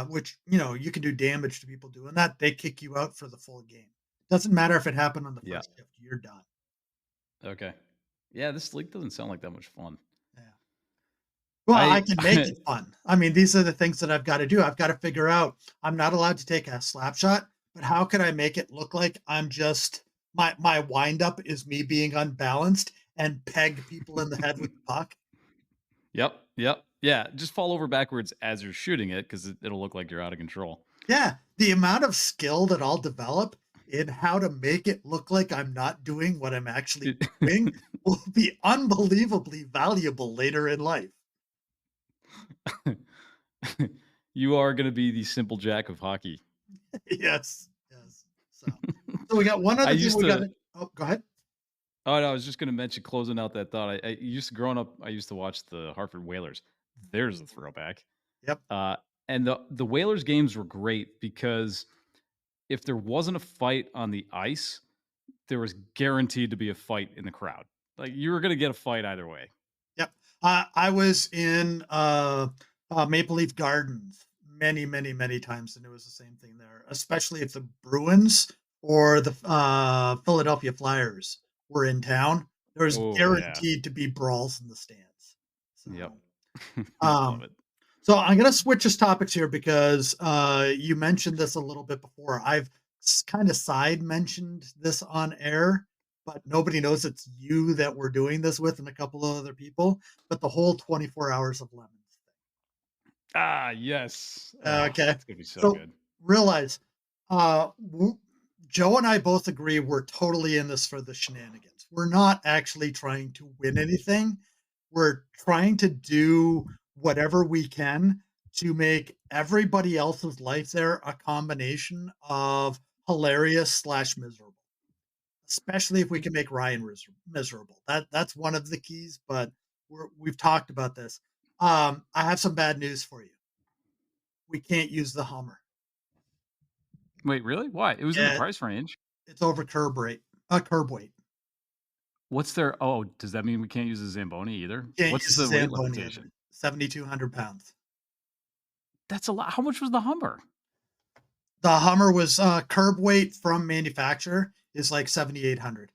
which, you can do damage to people doing that, they kick you out for the full game. Doesn't matter if it happened on the Yeah. first shift, you're done. Okay. Yeah, this league doesn't sound like that much fun. Yeah. Well, I I can make it fun. I mean, these are the things that I've got to do. I've got to figure out I'm not allowed to take a slap shot, but how can I make it look like I'm just my wind up is me being unbalanced and peg people in the head with the puck? Yep, yep. Yeah, just fall over backwards as you're shooting it because it'll look like you're out of control. Yeah, the amount of skill that I'll develop in how to make it look like I'm not doing what I'm actually It doing will be unbelievably valuable later in life. You are gonna be the simple jack of hockey. Yes, yes. So we got one I other thing used we got to to. Oh, go ahead. Oh, no, I was just gonna mention closing out that thought. I used to growing up, I used to watch the Hartford Whalers. There's a throwback. Yep, Uh, and the Whalers games were great because if there wasn't a fight on the ice, there was guaranteed to be a fight in the crowd. Like, you were gonna get a fight either way. yep. I was in Maple Leaf Gardens many, many, many times, and it was the same thing there. Especially if the Bruins or the Philadelphia Flyers were in town, there was Oh, yeah. guaranteed to be brawls in the stands. So, Yep. Love um, it. so I'm going to switch us topics here because you mentioned this a little bit before. I've kind of side mentioned this on air, but nobody knows it's you that we're doing this with and a couple of other people. But the whole 24 hours of lemons Ah, yes. thing. Oh, Okay. it's gonna be so So good. realize Joe and I both agree we're totally in this for the shenanigans. We're not actually trying to win anything. We're trying to do whatever we can to make everybody else's life there a combination of hilarious slash miserable, especially if we can make Ryan miserable. That's one of the keys, but we've talked about this. I have some bad news for you. We can't use the Hummer. Wait, really? Why? It was in the Yeah, price range. it's over curb weight. What's their Oh, does that mean we can't use the Zamboni either? Can't What's use the the weight Zamboni either. limitation? 7,200 pounds. That's a lot. How much was the Hummer? The Hummer was curb weight from manufacturer is like 7,800.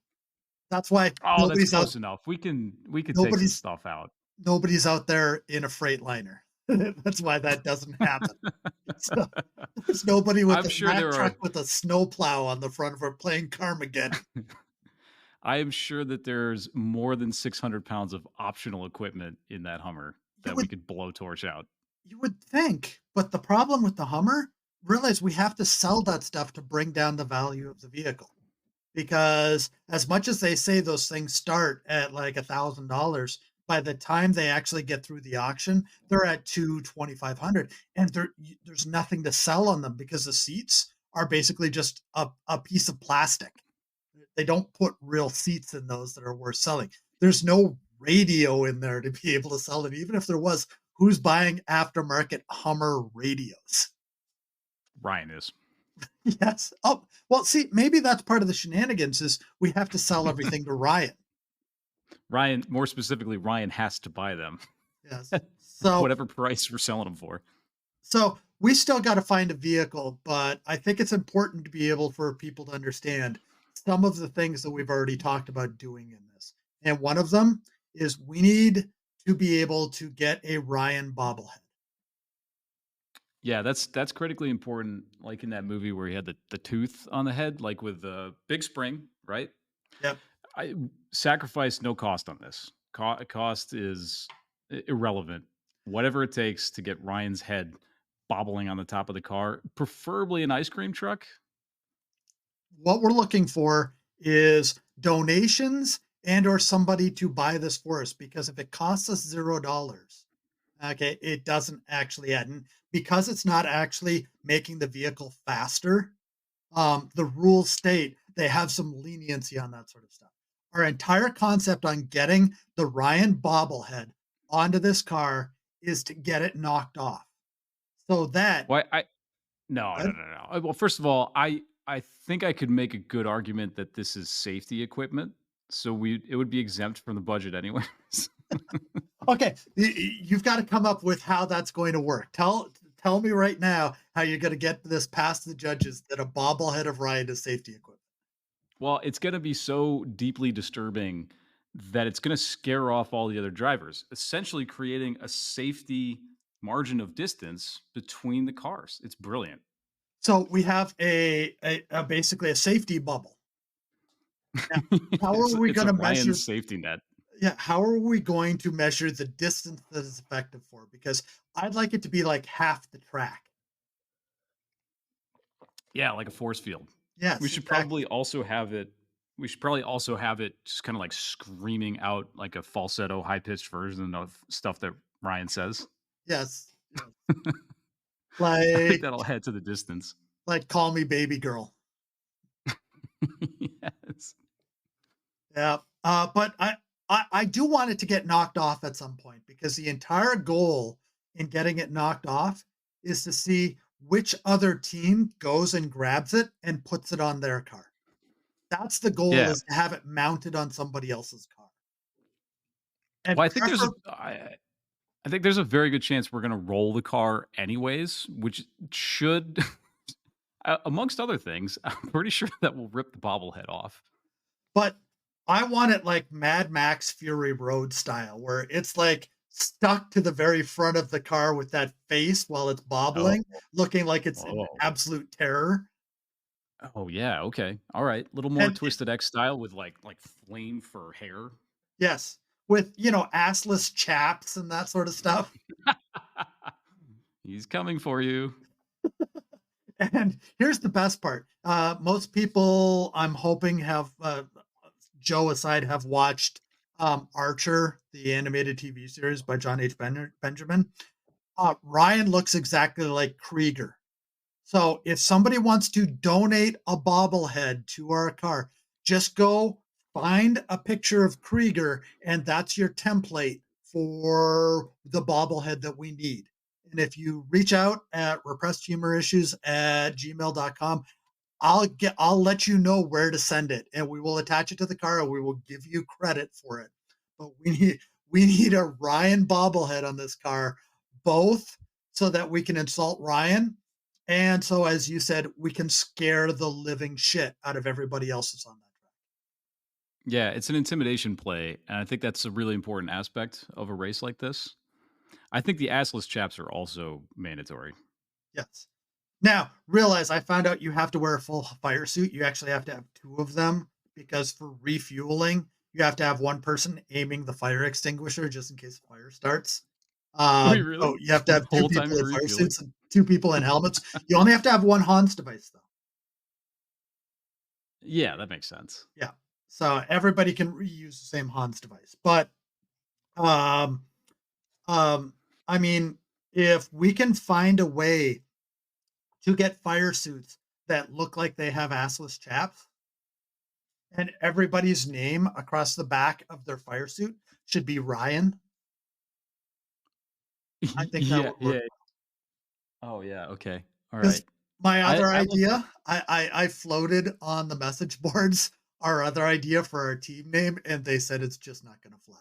That's why Oh, that's close enough. We could take some nobody's stuff out. nobody's out there in a Freightliner. That's why that doesn't happen. So, there's nobody with I'm a sure Mack there truck are with a snowplow on the front of her playing Carmageddon. I am sure that there's more than 600 pounds of optional equipment in that Hummer You that we would could blowtorch out. you would think, but the problem with the Hummer, realize we have to sell that stuff to bring down the value of the vehicle. Because as much as they say those things start at like $1,000, by the time they actually get through the auction, they're at 2,2,500, and there's nothing to sell on them because the seats are basically just a piece of plastic. They don't put real seats in those that are worth selling. There's no radio in there to be able to sell it. Even if there was, who's buying aftermarket Hummer radios? Ryan is. Yes. Oh, well, see, maybe that's part of the shenanigans is we have to sell everything to Ryan. Ryan, more specifically, Ryan has to buy them, Yes. So whatever price we're selling them for. so we still got to find a vehicle, but I think it's important to be able for people to understand some of the things that we've already talked about doing in this. And one of them is we need to be able to get a Ryan bobblehead. Yeah, that's critically important. Like in that movie where he had the tooth on the head, like with the big spring, right? Yep. I sacrifice no cost on this. Cost is irrelevant. Whatever it takes to get Ryan's head bobbling on the top of the car, preferably an ice cream truck. What we're looking for is donations and or somebody to buy this for us, because if it costs us $0, okay, it doesn't actually add. And because it's not actually making the vehicle faster, the rules state they have some leniency on that sort of stuff. Our entire concept on getting the Ryan bobblehead onto this car is to get it knocked off so that Why I No, no, no, no. Well, first of all, I think I could make a good argument that this is safety equipment, so we it would be exempt from the budget anyways. okay, you've got to come up with how that's going to work. Tell me right now how you're going to get this past the judges that a bobblehead of Ryan is safety equipment. Well, it's gonna be so deeply disturbing that it's gonna scare off all the other drivers, essentially creating a safety margin of distance between the cars. It's brilliant. So we have a basically a safety bubble. Now, how are we It's going a to Ryan measure? safety net. Yeah, how are we going to measure the distance that is effective for? Because I'd like it to be like half the track. Yeah, like a force field. We Yes, should exactly. probably also have it we should probably also have it just kinda, like, screaming out like a falsetto, high-pitched version of stuff that Ryan says. Yes, yes. I think Like that'll add to the distance. call me baby girl. Yes. Yeah. But I do want it to get knocked off at some point, because the entire goal in getting it knocked off is to see which other team goes and grabs it and puts it on their car. That's the goal, Yeah. is to have it mounted on somebody else's car. And Well, prefer I think there's a very good chance we're gonna roll the car anyways, which should amongst other things, I'm pretty sure that will rip the bobblehead off. but I want it like Mad Max Fury Road style, where it's like stuck to the very front of the car with that face while it's Oh, bobbling, looking like it's in oh. absolute terror. Oh, yeah, okay. Alright. Little more And Twisted X style with, like, flame for hair. yes, with, assless chaps and that sort of stuff. He's coming for you. And here's the best part. Most people, I'm hoping, have Joe aside, have watched Archer, the animated TV series by John H. Benjamin. Ryan looks exactly like Krieger. So if somebody wants to donate a bobblehead to our car, just go find a picture of Krieger, and that's your template for the bobblehead that we need. And if you reach out at repressedhumorissues@gmail.com, I'll let you know where to send it, and we will attach it to the car, and we will give you credit for it. But we need a Ryan bobblehead on this car, both so that we can insult Ryan, and so, as you said, we can scare the living shit out of everybody else that's on that track. Yeah, it's an intimidation play, and I think that's a really important aspect of a race like this. I think the assless chaps are also mandatory. Yes. Now, realize I found out you have to wear a full fire suit. You actually have to have two of them, because for refueling, you have to have one person aiming the fire extinguisher just in case a fire starts. Wait, really? So you have to The have two whole time people you're in fire refueling? suits and two people in helmets. You only have to have one Hans device, though. Yeah, that makes sense. Yeah. So everybody can reuse the same Hans device. But um, um, I mean, if we can find a way to get fire suits that look like they have assless chaps, and everybody's name across the back of their fire suit should be Ryan, I think that Yeah, would work. yeah. Oh, yeah, okay. Because Alright. my other I like that. idea, I floated on the message boards our other idea for our team name, and they said it's just not going to fly.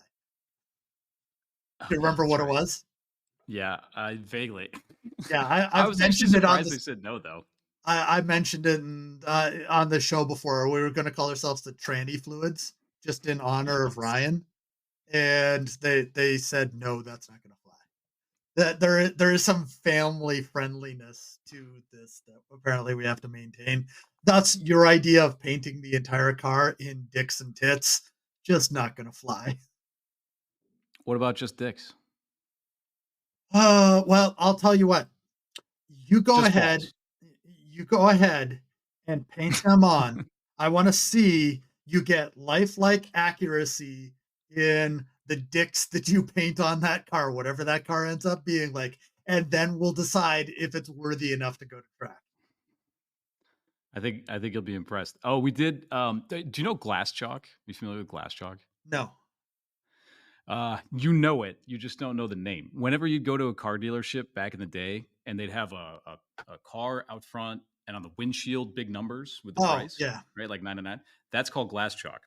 Oh, Do you yeah, remember that's what it right. was? Yeah, I vaguely. Yeah, I I've was actually mentioned it on surprised they this. said no, though. I mentioned it on the show before. We were going to call ourselves the Tranny Fluids, just in honor of Yes. Ryan, and they said no, that's not going to fly. That there is some family friendliness to this that apparently we have to maintain. That's your idea of painting the entire car in dicks and tits. Just not going to fly. What about just dicks? Well, I'll tell you what. You go Just ahead balls. you go ahead and paint them on. I wanna see you get lifelike accuracy in the dicks that you paint on that car, whatever that car ends up being like, and then we'll decide if it's worthy enough to go to track. I think you'll be impressed. Oh, we did. Do you know glass chalk? You familiar with glass chalk? No. You know it. You just don't know the name. Whenever you go to a car dealership back in the day, and they'd have a car out front, and on the windshield, big numbers with the Oh, price, yeah. right? Like 99. That's called glass chalk.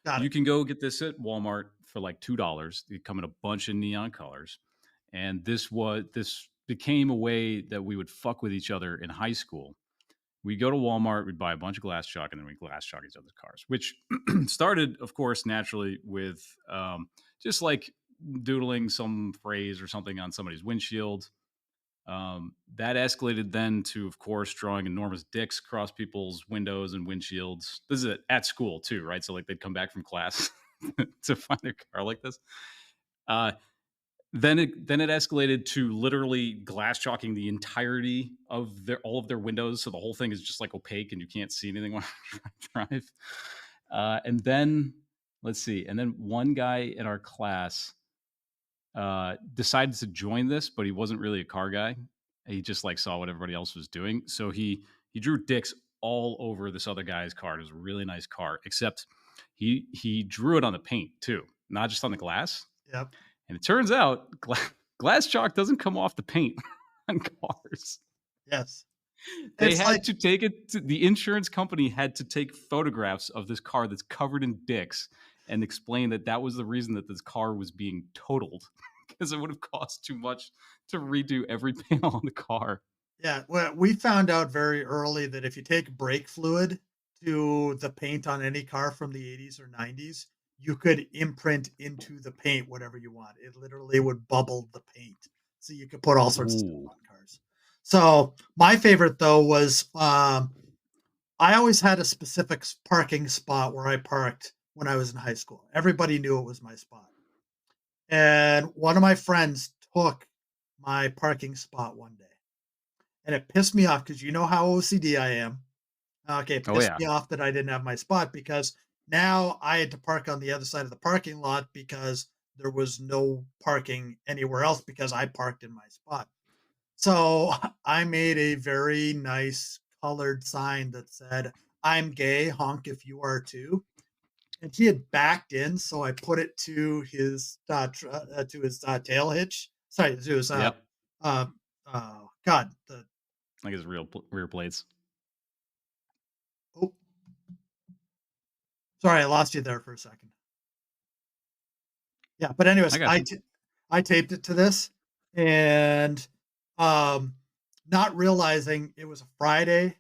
Got You it. can go get this at Walmart for like $2. They come in a bunch of neon colors. And this became a way that we would fuck with each other in high school. We go to Walmart, we'd buy a bunch of glass chalk, and then we glass chalk each other's cars, which started, of course, naturally with just like doodling some phrase or something on somebody's windshield. That escalated then to, of course, drawing enormous dicks across people's windows and windshields. This is at school too, right? So like they'd come back from class to find their car like this. Uh, then it escalated to literally glass chalking the entirety of all of their windows, so the whole thing is just like opaque and you can't see anything when you drive. And then let's see, and then one guy in our class decided to join this, but he wasn't really a car guy. He just like saw what everybody else was doing, so he drew dicks all over this other guy's car. It was a really nice car, except he drew it on the paint too, not just on the glass. Yep. And it turns out glass chalk doesn't come off the paint on cars. Yes. They It's like had to take it to the insurance company had to take photographs of this car that's covered in dicks and explain that that was the reason that this car was being totaled because it would have cost too much to redo every panel on the car. yeah, well, we found out very early that if you take brake fluid to the paint on any car from the 80s or 90s, you could imprint into the paint whatever you want. It literally would bubble the paint. So you could put all sorts of stuff Ooh. on cars. So my favorite though was I always had a specific parking spot where I parked when I was in high school. Everybody knew it was my spot. And one of my friends took my parking spot one day. And it pissed me off because you know how OCD I am. Okay, it Oh pissed yeah. me off that I didn't have my spot because now I had to park on the other side of the parking lot because there was no parking anywhere else because I parked in my spot. So I made a very nice colored sign that said, "I'm gay, honk if you are too." And he had backed in, so I put it to his tail hitch. Sorry, to his Yep. uh, God, the Like his rear plates. oh, sorry, I lost you there for a second. Yeah, but anyways, I got you. I taped it to this and, um, not realizing it was a Friday,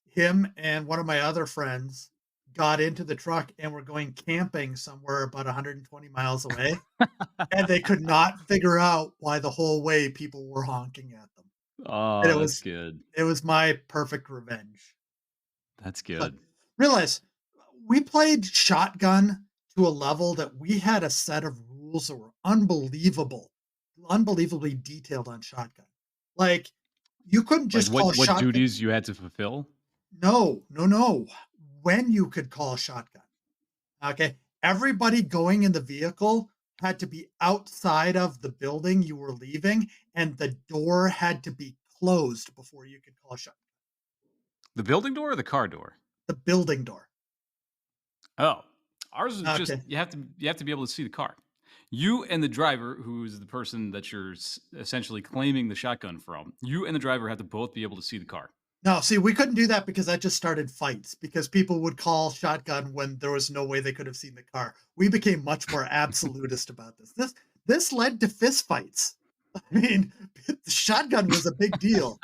him and one of my other friends got into the truck and were going camping somewhere about 120 miles away, and they could not figure out why the whole way people were honking at them. And Oh, that's good. it was my perfect revenge. That's But good. realize we played shotgun to a level that we had a set of rules that were unbelievably detailed on shotgun. Like you couldn't Like just call what shotgun. duties you had to fulfill? No, no, no. When you could call shotgun. Okay. Everybody going in the vehicle had to be outside of the building you were leaving, and the door had to be closed before you could call shotgun. The building door or the car door? The building door. Oh, ours is just Okay. you have to be able to see the car. You and the driver, who's the person that you're essentially claiming the shotgun from, you and the driver have to both be able to see the car. No, see, we couldn't do that because that just started fights because people would call shotgun when there was no way they could have seen the car. We became much more absolutist about this. This led to fist fights. I mean, the shotgun was a big deal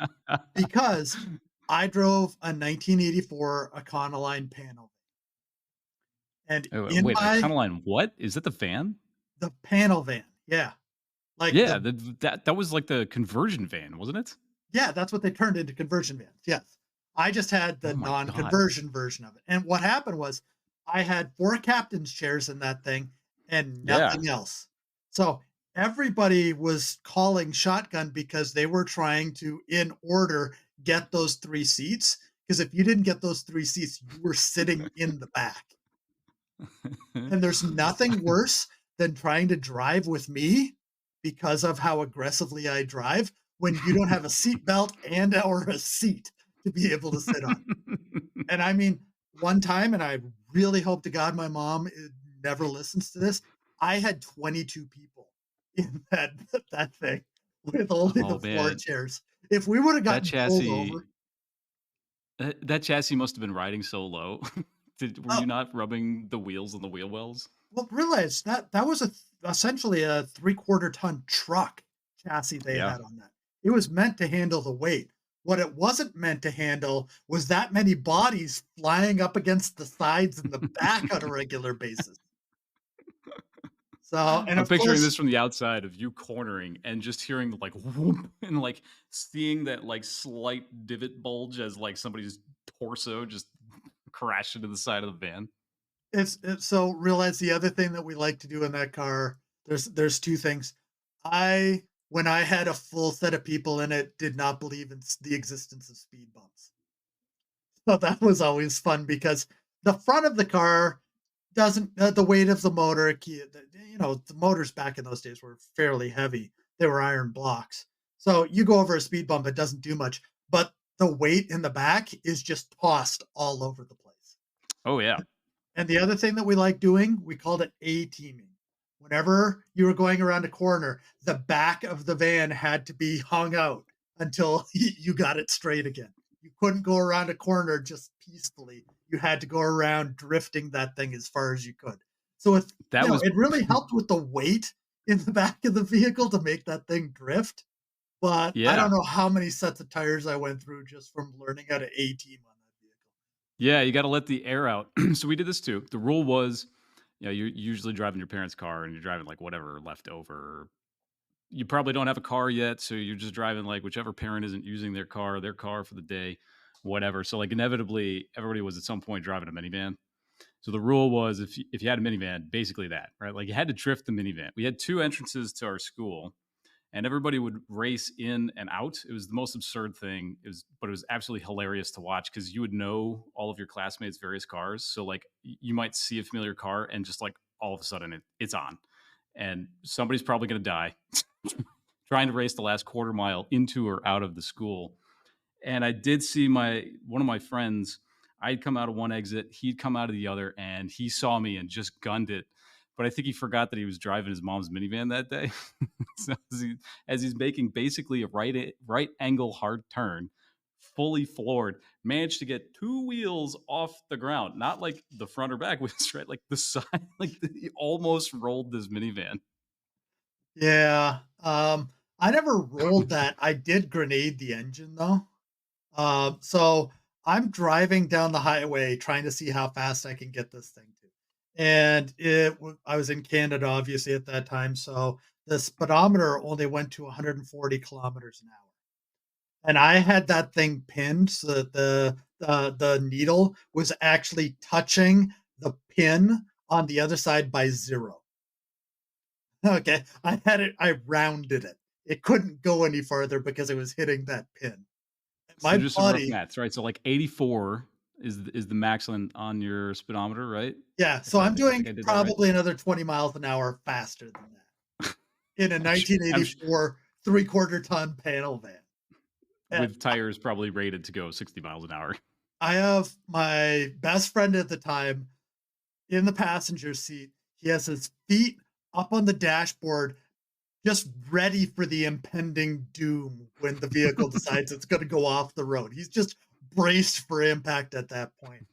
because I drove a 1984 Econoline panel, and in Wait, my Econoline, what is that? The van? the panel van, yeah, like Yeah, the that was like the conversion van, wasn't it? yeah, that's what they turned into conversion vans. Yes. I just had the Oh my god! non-conversion version of it. And what happened was I had 4 captain's chairs in that thing and Yeah, nothing else. So everybody was calling shotgun because they were trying to, in order, get those 3 seats. Because if you didn't get those 3 seats, you were sitting in the back. And there's nothing worse than trying to drive with me because of how aggressively I drive when you don't have a seat belt and or a seat to be able to sit on. And I mean, one time, and I really hope to God my mom never listens to this. I had 22 people in that thing with only the Oh, 4 man. chairs. If we would have That gotten pulled chassis over, that chassis must have been riding so low. Were oh, you not rubbing the wheels on the wheel wells? well, realize that was essentially a 3/4 ton truck chassis they Yeah. had on that. It was meant to handle the weight. What it wasn't meant to handle was that many bodies flying up against the sides and the back on a regular basis. So, and I'm of picturing course, this from the outside of you cornering and just hearing the, like, whoop, and, like, seeing that, like, slight divot bulge as, like, somebody's torso just crashed into the side of the van. it's so realize the other thing that we like to do in that car, there's 2 things. I when I had a full set of people in it, did not believe in the existence of speed bumps. So that was always fun because the front of the car doesn't the weight of the motor, the motors back in those days were fairly heavy. They were iron blocks. So you go over a speed bump, it doesn't do much, but the weight in the back is just tossed all over the place. Oh, yeah. And the other thing that we like doing, we called it A-teaming. Whenever you were going around a corner, the back of the van had to be hung out until you got it straight again. You couldn't go around a corner just peacefully. You had to go around drifting that thing as far as you could. So That was it really helped with the weight in the back of the vehicle to make that thing drift. But I don't yeah. know how many sets of tires I went through just from learning how to A-team on that vehicle. Yeah, you gotta let the air out. So we did this too. The rule was, you're usually driving your parents' car and you're driving, like, whatever left over. You probably don't have a car yet, so you're just driving, like, whichever parent isn't using their car for the day, whatever. So, like, inevitably, everybody was at some point driving a minivan. So the rule was if you had a minivan, basically that, right? Like, you had to drift the minivan. We had 2 entrances to our school, and everybody would race in and out. It was the most absurd thing. But it was absolutely hilarious to watch because you would know all of your classmates' various cars. So, like, you might see a familiar car and just, like, all of a sudden it's on, and somebody's probably going to die trying to race the last quarter mile into or out of the school. And I did see my one of my friends. I'd come out of one exit, he'd come out of the other, and he saw me and just gunned it. But I think he forgot that he was driving his mom's minivan that day. So as he's making basically a right angle hard turn, fully floored, managed to get 2 wheels off the ground, not like the front or back wheels, right? Like the side, like he almost rolled this minivan. Yeah, I never rolled that. I did grenade the engine though. So I'm driving down the highway trying to see how fast I can get this thing to. And I was in Canada obviously at that time, so the speedometer only went to 140 kilometers an hour. And I had that thing pinned so that the needle was actually touching the pin on the other side by 0. Okay, I rounded it. It couldn't go any further because it was hitting that pin. So My just some rough buddy maths, right? So like 84 is the max on your speedometer, right? Yeah, If so I I'm I doing think I did that right. probably another 20 miles an hour faster than that in a I'm sh 1984 three-quarter ton panel van. And with tires probably rated to go 60 miles an hour. I have my best friend at the time in the passenger seat. He has his feet up on the dashboard, just ready for the impending doom when the vehicle decides it's going to go off the road. He's just braced for impact at that point.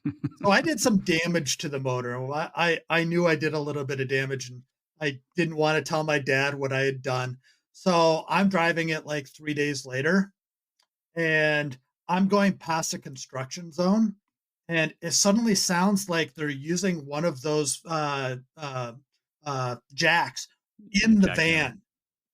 So I did some damage to the motor. I knew I did a little bit of damage, and I didn't want to tell my dad what I had done. So I'm driving it like 3 days later, and I'm going past a construction zone, and it suddenly sounds like they're using one of those jacks in the Jackhammer. van,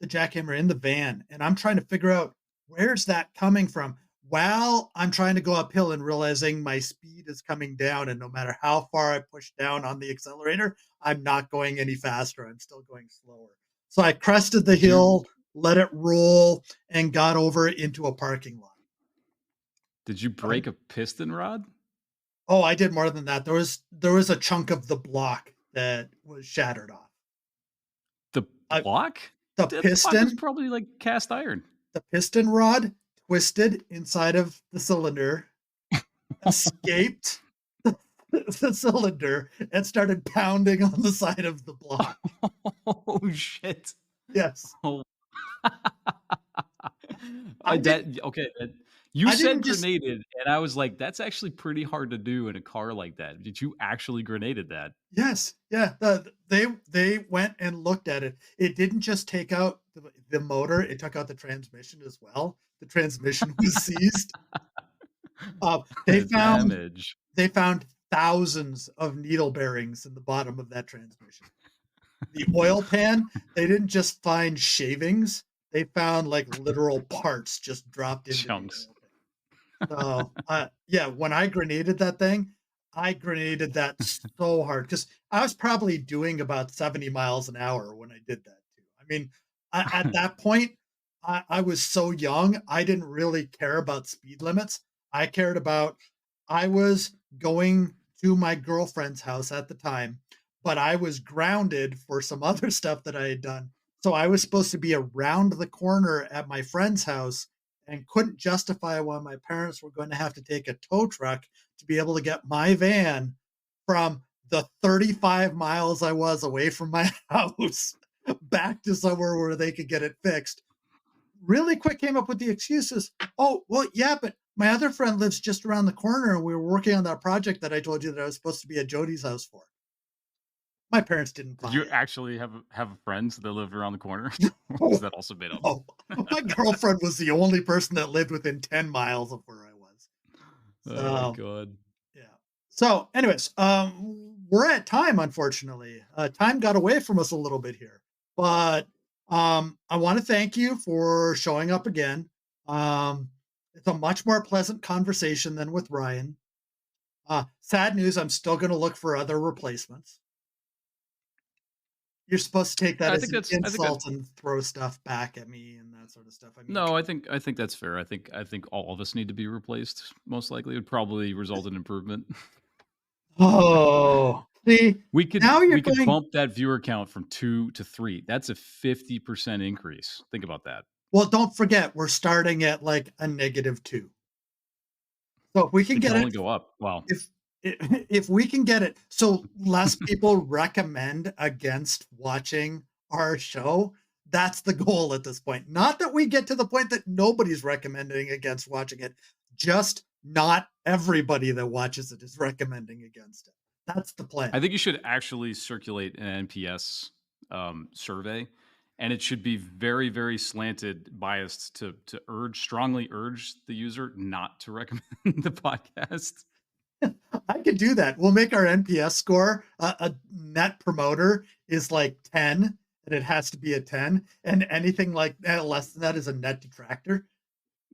the jackhammer in the van, and I'm trying to figure out where's that coming from. While I'm trying to go uphill and realizing my speed is coming down, and no matter how far I push down on the accelerator, I'm not going any faster. I'm still going slower. So I crested the Did you hill, let it roll, and got over into a parking lot. did you Right? break a piston rod? Oh, I did more than that. There was a chunk of the block that was shattered off. The I, block? the The block was piston, probably like cast iron. the piston rod twisted inside of the cylinder, escaped the cylinder, and started pounding on the side of the block. Oh shit. Yes, Oh. I That didn't. okay, you I said didn't just. grenaded, and I was like, "That's actually pretty hard to do in a car like that." Did you actually grenaded that? Yes, yeah. They went and looked at it. It didn't just take out the motor; it took out the transmission as well. The transmission was seized. They found Damage. they found thousands of needle bearings in the bottom of that transmission. The oil pan, they didn't just find shavings; they found like literal parts just dropped into the Chunks. oil pan. So, yeah, when I grenaded that thing, I grenaded that so hard because I was probably doing about 70 miles an hour when I did that too. I mean, at that point, I was so young, I didn't really care about speed limits. I cared about I was going to my girlfriend's house at the time, but I was grounded for some other stuff that I had done. So I was supposed to be around the corner at my friend's house and couldn't justify why my parents were going to have to take a tow truck to be able to get my van from the 35 miles I was away from my house back to somewhere where they could get it fixed. Really quick came up with the excuses. Oh, well, yeah, but my other friend lives just around the corner and we were working on that project that I told you that I was supposed to be at Jody's house for. My parents didn't Did buy you actually have friends that lived around the corner? it. Or was Oh, that also made up? no. My girlfriend was the only person that lived within 10 miles of where I was. Oh So god. yeah. So, anyways, we're at time, unfortunately. Time got away from us a little bit here, but I want to thank you for showing up again. It's a much more pleasant conversation than with Ryan. Sad news, I'm still going to look for other replacements. You're supposed to take that as an I think that insult and throw stuff back at me and that sort of stuff. I mean, no, I think that's fair. I think all of us need to be replaced. Most likely, it would probably result in improvement. oh, see, now you're We could going. bump that viewer count from 2 to 3. That's a 50% increase. Think about that. Well, don't forget, we're starting at like a -2. So if we can It can get it, only go up. Wow. if if we can get it, so less people recommend against watching our show, that's the goal at this point. Not that we get to the point that nobody's recommending against watching it, just not everybody that watches it is recommending against it. That's the I plan. think you should actually circulate an NPS survey, and it should be very, very slanted, biased to strongly urge the user not to recommend the podcast. I could do that. We'll make our NPS score a net promoter is like 10, and it has to be a 10, and anything like that less than that is a net detractor.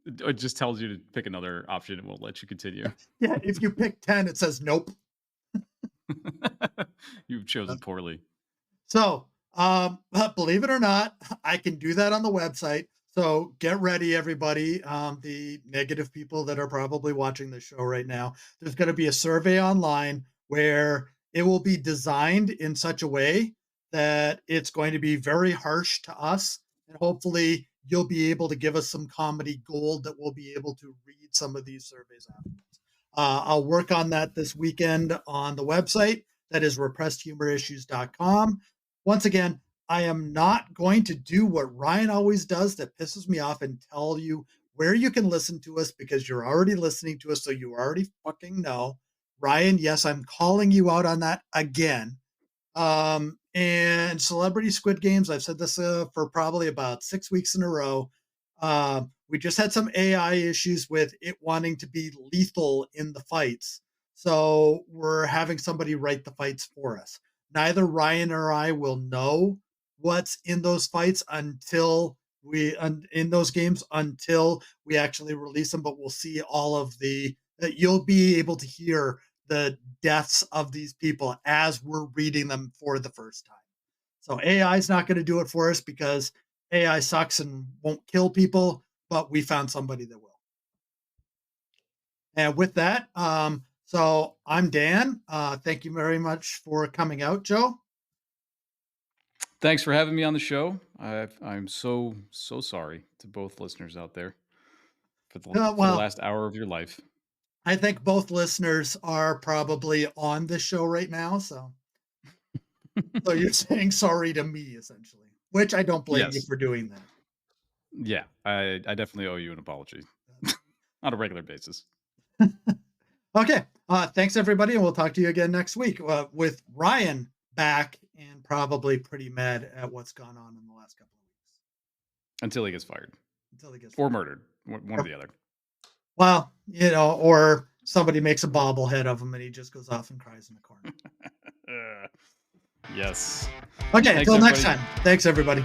It just tells you to pick another option. It won't let you continue. Yeah, if you pick 10, it says nope. You've chosen poorly. So, believe it or not, I can do that on the website. So get ready, everybody. The negative people that are probably watching the show right now, there's going to be a survey online where it will be designed in such a way that it's going to be very harsh to us. And hopefully, you'll be able to give us some comedy gold that we'll be able to read some of these surveys afterwards. I'll work on that this weekend on the website. That is repressedhumorissues.com. Once again, I am not going to do what Ryan always does that pisses me off and tell you where you can listen to us because you're already listening to us, so you already fucking know. Ryan, yes, I'm calling you out on that again. And Celebrity Squid Games, I've said this for probably about 6 weeks in a row. We just had some AI issues with it wanting to be lethal in the fights. So we're having somebody write the fights for us. Neither Ryan or I will know what's in those fights until in those games until we actually release them, but we'll see all of you'll be able to hear the deaths of these people as we're reading them for the first time. So AI is not going to do it for us because AI sucks and won't kill people, but we found somebody that will. And with that, so I'm Dan. Thank you very much for coming out, Joe. Thanks for having me on the show. I'm so sorry to both listeners out there for the Well, last hour of your life. I think both listeners are probably on this show right now. So you're saying sorry to me, essentially, which I don't blame you Yes. for doing that. Yeah, I definitely owe you an apology on a regular basis. Okay. Thanks, everybody. And we'll talk to you again next week with Ryan back and probably pretty mad at what's gone on in the last couple of weeks Until he gets fired until he gets or fired. murdered, one or the other. Well, or somebody makes a bobblehead of him and he just goes off and cries in the corner. Uh, yes. Okay. Thanks, Until next everybody. time. Thanks, everybody.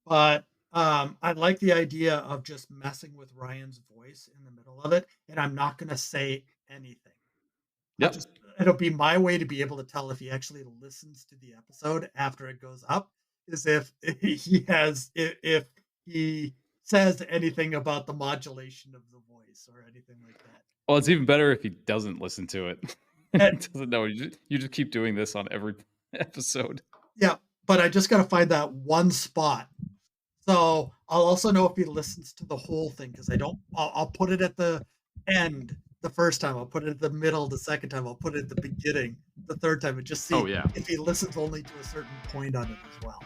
But I like the idea of just messing with Ryan's voice in the middle of it, and I'm not going to say anything. I'll Yep. just it'll be my way to be able to tell if he actually listens to the episode after it goes up, is if if he says anything about the modulation of the voice or anything like that. Well, it's even better if he doesn't listen to it. And, Doesn't know. You just keep doing this on every episode. yeah, but I just got to find that one spot. So I'll also know if he listens to the whole thing because I don't. I'll put it at the end the first time. I'll put it at the middle the second time. I'll put it at the beginning the third time, and just Oh see yeah. if he listens only to a certain point on it as well.